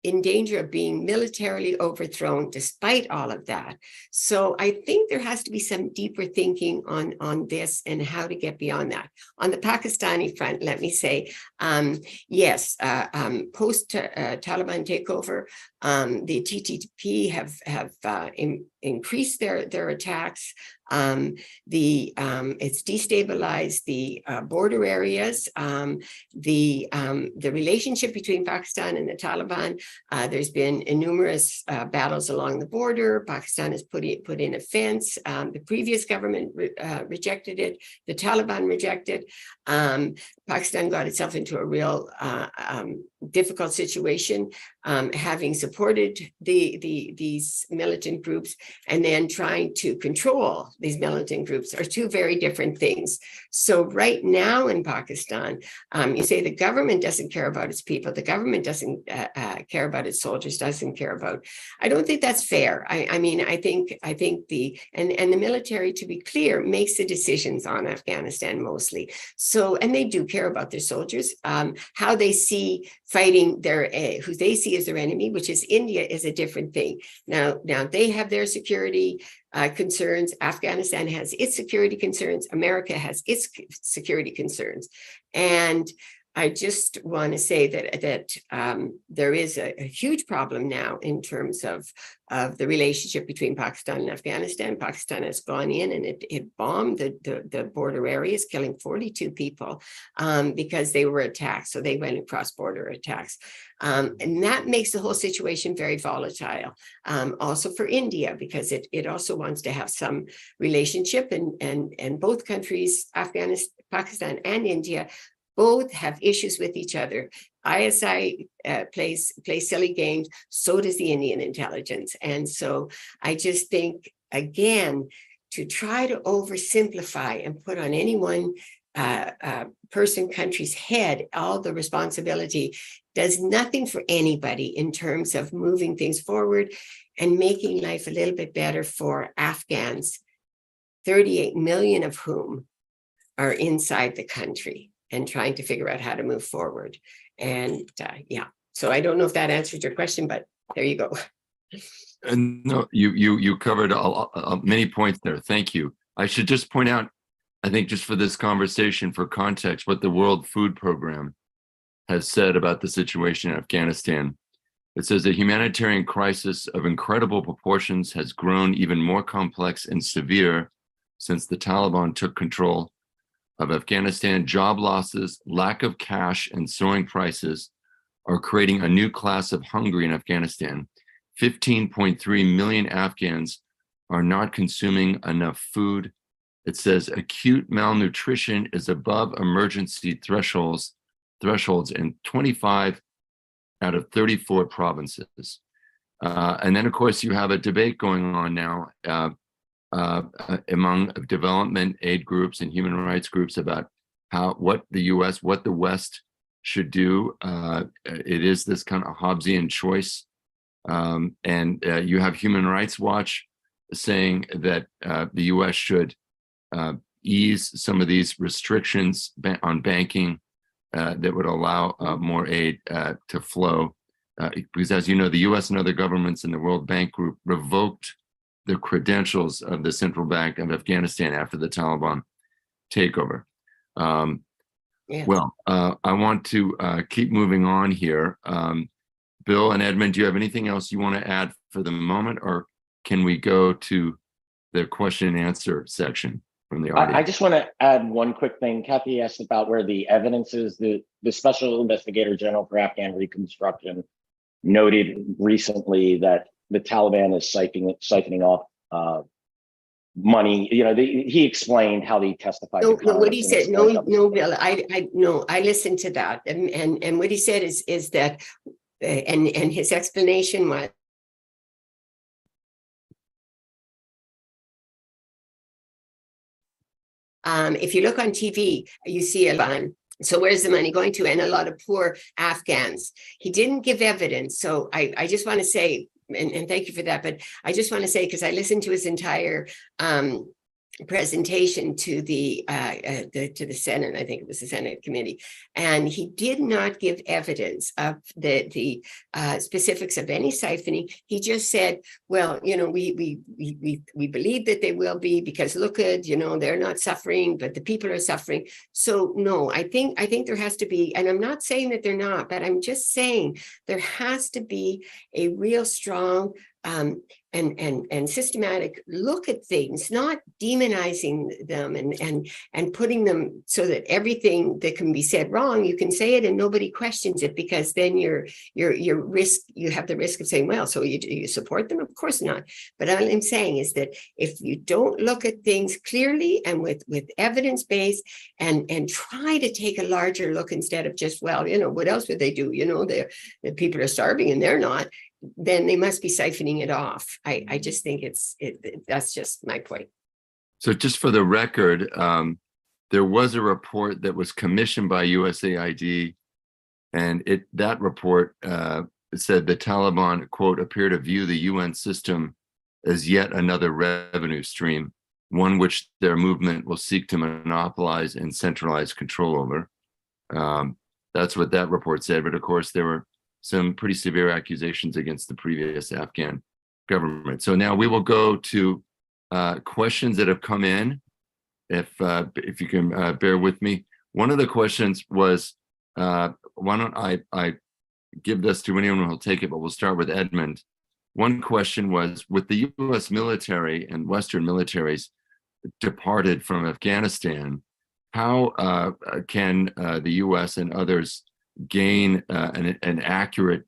in danger of being militarily overthrown despite all of that. So I think there has to be some deeper thinking on this and how to get beyond that. On the Pakistani front, let me say, yes, post-Taliban takeover, the TTP have increased their attacks. It's destabilized the border areas. The relationship between Pakistan and the Taliban, there's been numerous battles along the border. Pakistan has put in a fence. The previous government rejected it. The Taliban rejected. Pakistan got itself into a real difficult situation, having supported these militant groups and then trying to control these militant groups are two very different things. So right now in Pakistan, you say the government doesn't care about its people, the government doesn't care about its soldiers, doesn't care about. I don't think that's fair. I mean, I think the military, to be clear, makes the decisions on Afghanistan mostly. So, and they do care about their soldiers. How they see fighting who they see as their enemy, which is India, is a different thing. Now they have their security concerns. Afghanistan has its security concerns. America has its security concerns. And I just want to say that there is a huge problem now in terms of the relationship between Pakistan and Afghanistan. Pakistan has gone in and it bombed the border areas, killing 42 people because they were attacked. So they went across border attacks. And that makes the whole situation very volatile. Also for India, because it also wants to have some relationship, and both countries, Afghanistan, Pakistan and India, both have issues with each other. ISI plays silly games, so does the Indian intelligence. And so I just think, again, to try to oversimplify and put on any one person, country's head all the responsibility does nothing for anybody in terms of moving things forward and making life a little bit better for Afghans, 38 million of whom are inside the country and trying to figure out how to move forward. And yeah, so I don't know if that answered your question, but there you go. And no, you covered many points there. Thank you. I should just point out, I think just for this conversation, for context, what the World Food Program has said about the situation in Afghanistan. It says a humanitarian crisis of incredible proportions has grown even more complex and severe since the Taliban took control of Afghanistan. Job losses, lack of cash, and soaring prices are creating a new class of hungry in Afghanistan. 15.3 million Afghans are not consuming enough food. It says acute malnutrition is above emergency thresholds in 25 out of 34 provinces. And then, of course, you have a debate going on now among development aid groups and human rights groups about what the West should do. It is this kind of Hobbesian choice. And you have Human Rights Watch saying that the US should ease some of these restrictions on banking that would allow more aid to flow. Because as you know, the US and other governments in the World Bank Group revoked the credentials of the Central Bank of Afghanistan after the Taliban takeover. Yeah. Well, I want to keep moving on here. Bill and Edmund, do you have anything else you want to add for the moment, or can we go to the question and answer section from the audience? I just want to add one quick thing. Kathy asked about where the evidence is. The Special Investigator General for Afghan Reconstruction noted recently that the Taliban is siphoning off money. You know, he explained how they testified. No, what he said, no, Bill, I listened to that, and what he said is that, and his explanation was, if you look on TV, you see a lot. So where's the money going to? And a lot of poor Afghans. He didn't give evidence. So I just want to say, and thank you for that, but I just want to say, because I listened to his entire presentation to the Senate, I think it was the Senate committee, and he did not give evidence of the specifics of any siphoning. He just said, well, you know, we believe that they will be, because look at, you know, they're not suffering, but the people are suffering. So no, I think there has to be, and I'm not saying that they're not, but I'm just saying there has to be a real strong and systematic look at things, not demonizing them and putting them so that everything that can be said wrong, you can say it and nobody questions it, because then you have the risk of saying, well, so you support them? Of course not. But all I'm saying is that if you don't look at things clearly and with evidence-based and try to take a larger look instead of just, well, you know, what else would they do? You know, the people are starving and they're not, then they must be siphoning it off. I just think that's just my point. So just for the record, there was a report that was commissioned by USAID, and that report said the Taliban, quote, appear to view the UN system as yet another revenue stream, one which their movement will seek to monopolize and centralize control over. That's what that report said. But of course, there were some pretty severe accusations against the previous Afghan government. So now we will go to questions that have come in. If you can bear with me. One of the questions was, Why don't I give this to anyone who'll take it, but we'll start with Edmund. One question was, with the US military and Western militaries departed from Afghanistan, how can the US and others gain an accurate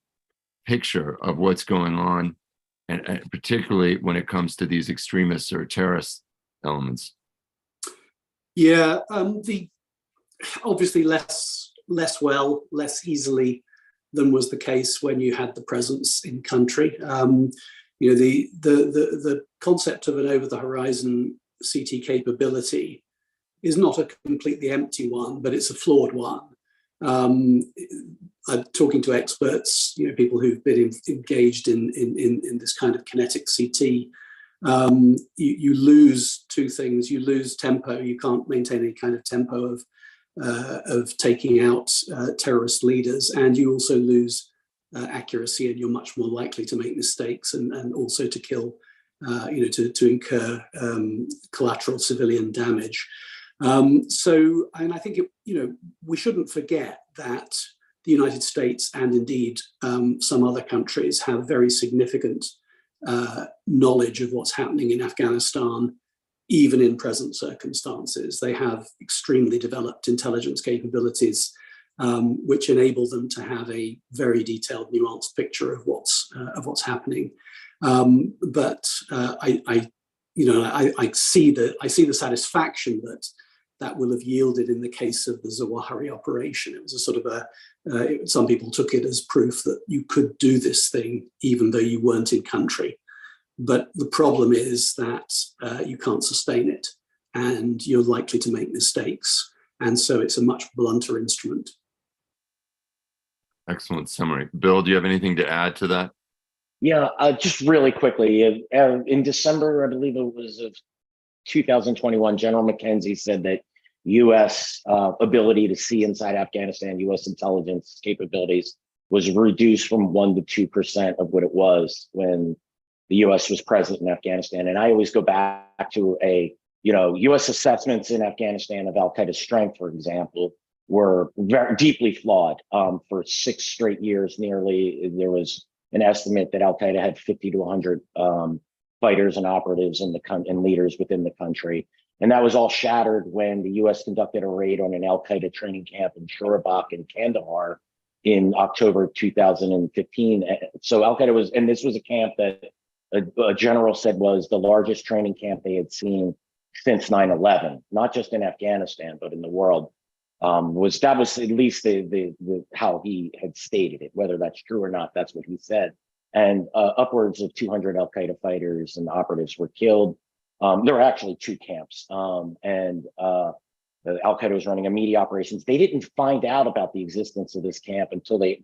picture of what's going on, and particularly when it comes to these extremists or terrorist elements? Yeah, obviously less easily than was the case when you had the presence in country. The concept of an over-the-horizon CT capability is not a completely empty one, but it's a flawed one. I'm talking to experts, people who've been engaged in this kind of kinetic CT. You lose two things. You lose tempo. You can't maintain any kind of tempo of taking out terrorist leaders, and you also lose accuracy, and you're much more likely to make mistakes and also to kill, to incur collateral civilian damage. And I think we shouldn't forget that the United States and indeed some other countries have very significant knowledge of what's happening in Afghanistan, even in present circumstances. They have extremely developed intelligence capabilities, which enable them to have a very detailed, nuanced picture of what's happening. But I see the satisfaction that will have yielded in the case of the Zawahiri operation. It was a sort of some people took it as proof that you could do this thing even though you weren't in country. But the problem is that you can't sustain it, and you're likely to make mistakes. And so it's a much blunter instrument. Excellent summary. Bill, do you have anything to add to that? Yeah, just really quickly. In December, I believe it was of 2021, General McKenzie said that U.S. ability to see inside Afghanistan, U.S. intelligence capabilities, was reduced from 1% to 2% of what it was when the U.S. was present in Afghanistan. And I always go back to U.S. assessments in Afghanistan of al-Qaeda's strength, for example, were very deeply flawed. For 6 straight years, nearly, there was an estimate that al-Qaeda had 50 to 100 fighters and operatives and leaders within the country. And that was all shattered when the U.S. conducted a raid on an al-Qaeda training camp in Shurabak in Kandahar in October 2015. So al-Qaeda and this was a camp that a general said was the largest training camp they had seen since 9/11, not just in Afghanistan, but in the world. That was at least the how he had stated it. Whether that's true or not, that's what he said. And upwards of 200 al-Qaeda fighters and operatives were killed. There were actually 2 camps, and al-Qaeda was running immediate operations. They didn't find out about the existence of this camp until a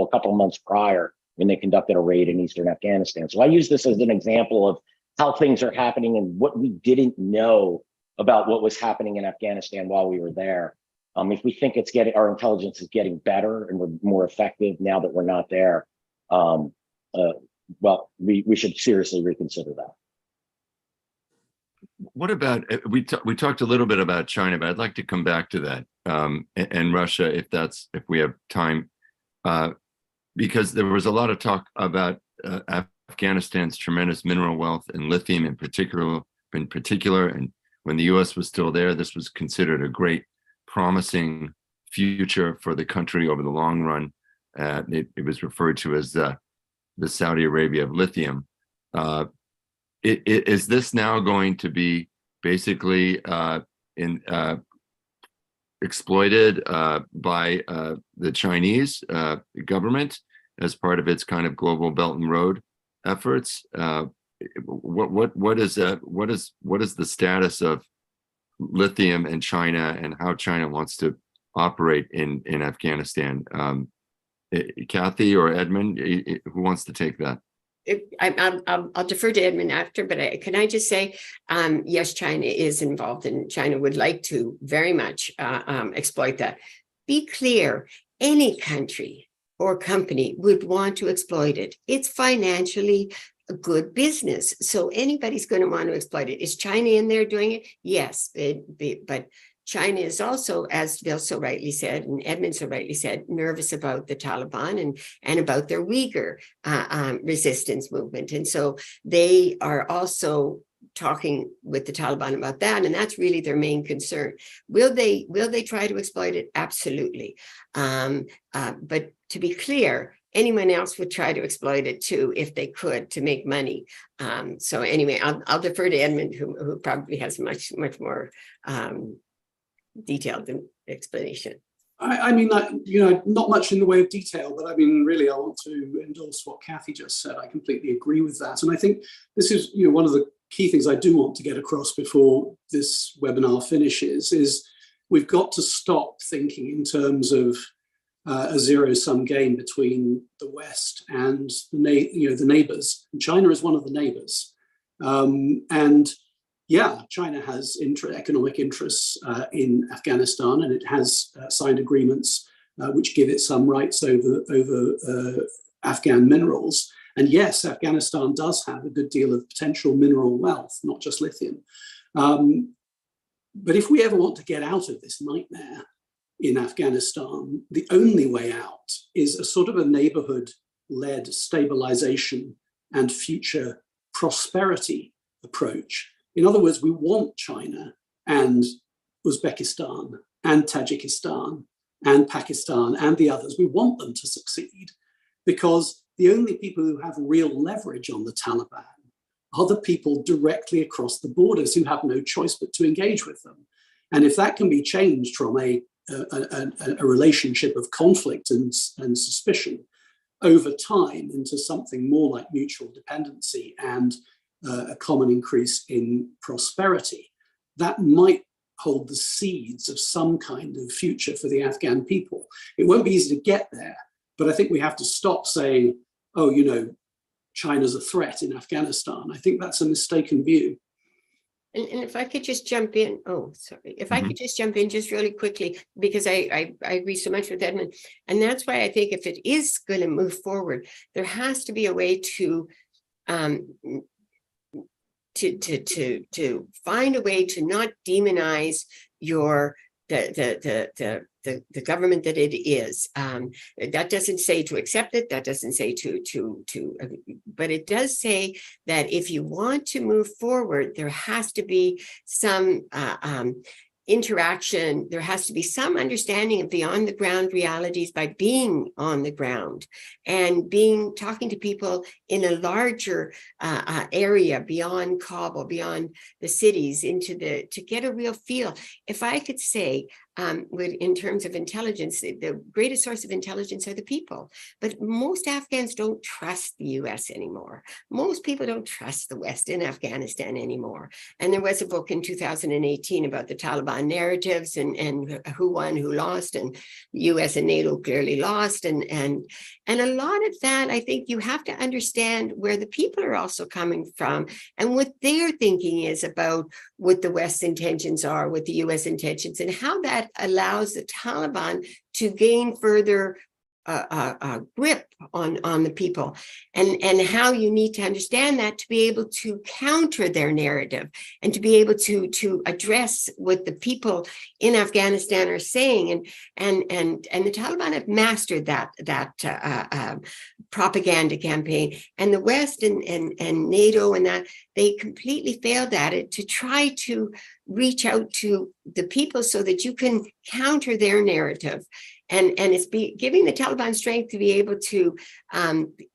couple of months prior, when they conducted a raid in eastern Afghanistan. So I use this as an example of how things are happening and what we didn't know about what was happening in Afghanistan while we were there. If we think our intelligence is getting better and we're more effective now that we're not there, we should seriously reconsider that. What about, we talked a little bit about China, but I'd like to come back to that, and Russia, if we have time, because there was a lot of talk about Afghanistan's tremendous mineral wealth and lithium in particular, and when the U.S. was still there, this was considered a great, promising future for the country over the long run. It was referred to as the Saudi Arabia of lithium. Is this now going to be basically exploited by the Chinese government as part of its kind of global Belt and Road efforts? What is the status of lithium in China and how China wants to operate in Afghanistan? Kathy or Edmund, who wants to take that? I'll defer to Edmund after, but can I just say, yes, China is involved, and China would like to very much exploit that. Be clear, any country or company would want to exploit it. It's financially a good business, so anybody's going to want to exploit it. Is China in there doing it? Yes, but China is also, as Bill so rightly said, and Edmund so rightly said, nervous about the Taliban and about their Uyghur resistance movement. And so they are also talking with the Taliban about that, and that's really their main concern. Will they try to exploit it? Absolutely. But to be clear, anyone else would try to exploit it too if they could, to make money. So anyway, I'll defer to Edmund, who probably has much more detailed explanation. I mean, not much in the way of detail, but I mean, really, I want to endorse what Kathy just said. I completely agree with that. And I think this is, one of the key things I do want to get across before this webinar finishes is we've got to stop thinking in terms of a zero-sum game between the West and the neighbors. And China is one of the neighbors. And yeah, China has economic interests in Afghanistan, and it has signed agreements which give it some rights over Afghan minerals. And yes, Afghanistan does have a good deal of potential mineral wealth, not just lithium. But if we ever want to get out of this nightmare in Afghanistan, the only way out is a sort of a neighborhood-led stabilization and future prosperity approach. In other words, we want China and Uzbekistan and Tajikistan and Pakistan and the others. We want them to succeed because the only people who have real leverage on the Taliban are the people directly across the borders who have no choice but to engage with them. And if that can be changed from a relationship of conflict and suspicion over time into something more like mutual dependency and a common increase in prosperity, that might hold the seeds of some kind of future for the Afghan people. It won't be easy to get there, but I think we have to stop saying, oh, China's a threat in Afghanistan. I think that's a mistaken view. And if I could just jump in, I could just jump in just really quickly, because I agree so much with Edmund. And that's why I think if it is going to move forward, there has to be a way to find a way to not demonize the government that it is. That doesn't say to accept it. That doesn't say but it does say that if you want to move forward, there has to be some interaction. There has to be some understanding of the on the ground realities by being on the ground and talking to people in a larger area beyond Kabul, beyond the cities, to get a real feel. If I could say, in terms of intelligence, the greatest source of intelligence are the people. But most Afghans don't trust the US anymore. Most people don't trust the West in Afghanistan anymore. And there was a book in 2018 about the Taliban narratives and who won, who lost, and the US and NATO clearly lost. And a lot of that, I think you have to understand where the people are also coming from and what their thinking is about what the West's intentions are, what the US intentions, and how that allows the Taliban to gain further grip on the people, and how you need to understand that to be able to counter their narrative and to be able to address what the people in Afghanistan are saying. And the Taliban have mastered that propaganda campaign, and the West and NATO and that, they completely failed at it, to try to reach out to the people so that you can counter their narrative. And it's giving the Taliban strength to be able to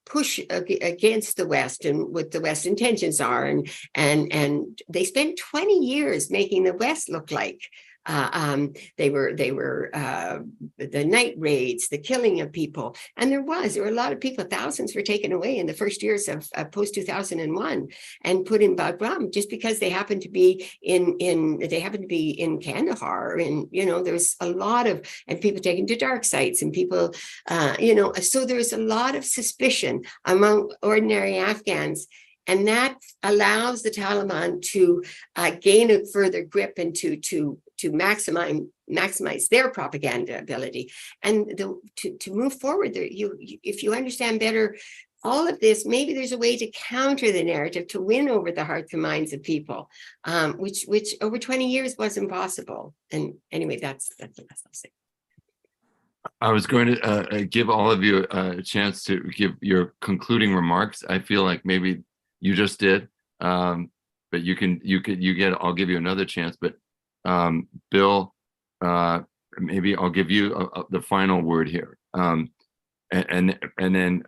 push against the West and what the West's intentions are. And they spent 20 years making the West look like they were the night raids, the killing of people. And there were a lot of people, thousands were taken away in the first years of post 2001 and put in Bagram just because they happened to be in Kandahar. And, there's a lot of, and people taken to dark sites and people, so there's a lot of suspicion among ordinary Afghans. And that allows the Taliban to gain a further grip and to maximize their propaganda ability. And to move forward, if you understand better all of this, maybe there's a way to counter the narrative to win over the hearts and minds of people, which over 20 years was impossible. And anyway, that's the last I'll say. I was going to give all of you a chance to give your concluding remarks. I feel like maybe you just did, but I'll give you another chance. But Bill, maybe I'll give you the final word here, and then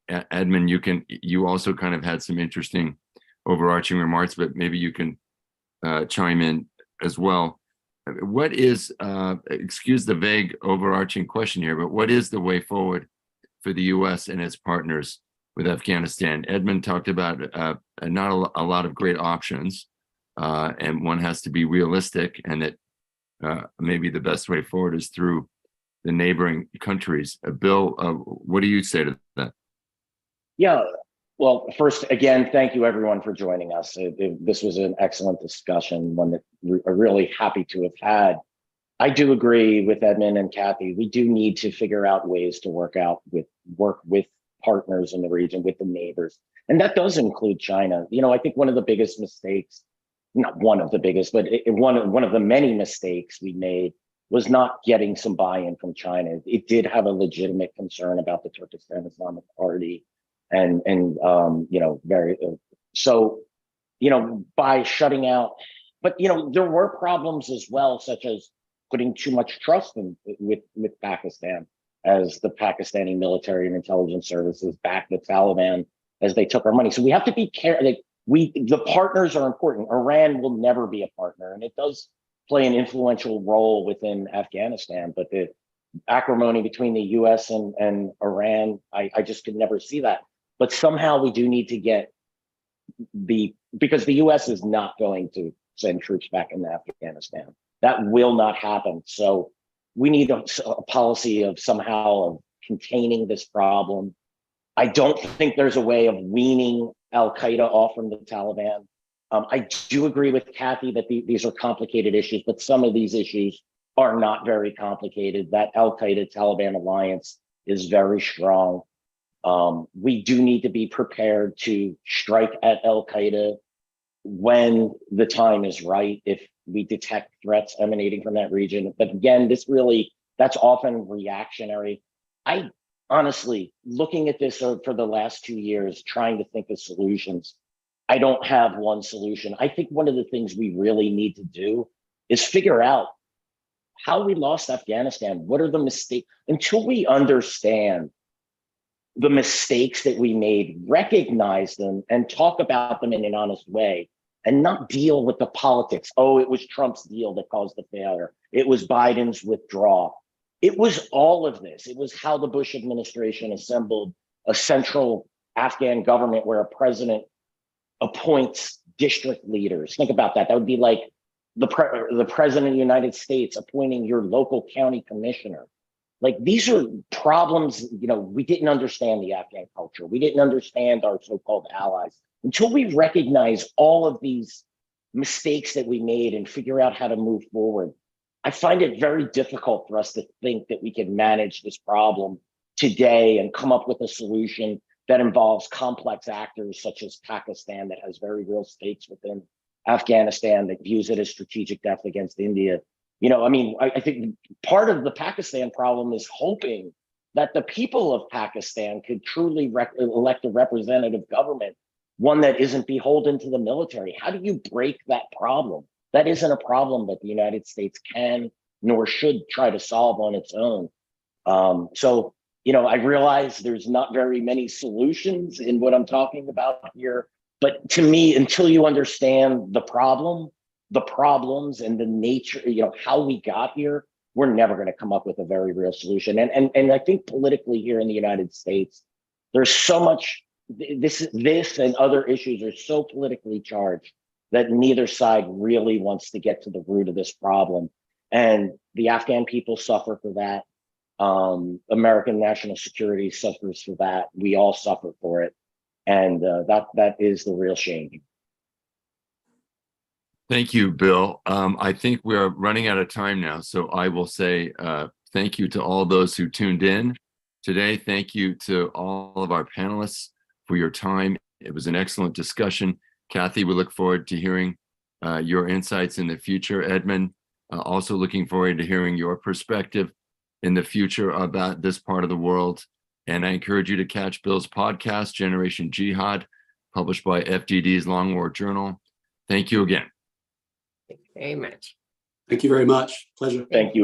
Edmund, you also kind of had some interesting overarching remarks, but maybe you can chime in as well. What is, excuse the vague overarching question here, but what is the way forward for the U.S. and its partners with Afghanistan? Edmund talked about not a lot of great options, and one has to be realistic, and that maybe the best way forward is through the neighboring countries. Bill, what do you say to that? Yeah, well, first, again, thank you everyone for joining us. This was an excellent discussion, one that we're really happy to have had. I do agree with Edmund and Kathy. We do need to figure out ways to work with partners in the region, with the neighbors. And that does include China. You know, I think one of the biggest mistakes, not one of the biggest, but one of the many mistakes we made was not getting some buy-in from China. It did have a legitimate concern about the Turkestan Islamic Party. And you know, so, you know, by shutting out, but, you know, there were problems as well, such as putting too much trust with Pakistan, as the Pakistani military and intelligence services backed the Taliban as they took our money. So we have to be careful. The partners are important. Iran will never be a partner, and it does play an influential role within Afghanistan, but the acrimony between the US and Iran, I just could never see that. But somehow we do need to get because the US is not going to send troops back into Afghanistan. That will not happen. So we need a policy of somehow of containing this problem. I don't think there's a way of weaning al-Qaeda off from the Taliban. I do agree with Kathy that these are complicated issues, but some of these issues are not very complicated. That al-Qaeda Taliban alliance is very strong. We do need to be prepared to strike at al-Qaeda when the time is right, if we detect threats emanating from that region. But again, that's often reactionary. I honestly, looking at this for the last 2 years, trying to think of solutions, I don't have one solution. I think one of the things we really need to do is figure out how we lost Afghanistan. What are the mistakes? Until we understand the mistakes that we made, recognize them, and talk about them in an honest way, and not deal with the politics. Oh, it was Trump's deal that caused the failure. It was Biden's withdrawal. It was all of this. It was how the Bush administration assembled a central Afghan government where a president appoints district leaders. Think about that. That would be like the president of the United States appointing your local county commissioner. Like, these are problems, you know, we didn't understand the Afghan culture. We didn't understand our so-called allies. Until we recognize all of these mistakes that we made and figure out how to move forward, I find it very difficult for us to think that we can manage this problem today and come up with a solution that involves complex actors such as Pakistan, that has very real stakes within Afghanistan, that views it as strategic death against India. You know, I mean, I think part of the Pakistan problem is hoping that the people of Pakistan could truly elect a representative government, one that isn't beholden to the military. How do you break that problem? That isn't a problem that the United States can nor should try to solve on its own. So, you know, I realize there's not very many solutions in what I'm talking about here, but to me, until you understand the problems and the nature, you know, how we got here, we're never going to come up with a very real solution. And I think politically here in the United States, there's so much, this and other issues are so politically charged that neither side really wants to get to the root of this problem. And the Afghan people suffer for that. American national security suffers for that. We all suffer for it. And that is the real shame. Thank you, Bill. I think we're running out of time now, so I will say thank you to all those who tuned in today. Thank you to all of our panelists for your time. It was an excellent discussion. Kathy, we look forward to hearing your insights in the future. Edmund, also looking forward to hearing your perspective in the future about this part of the world. And I encourage you to catch Bill's podcast, Generation Jihad, published by FDD's Long War Journal. Thank you again. Thank you very much. Thank you very much. Pleasure. Thank you.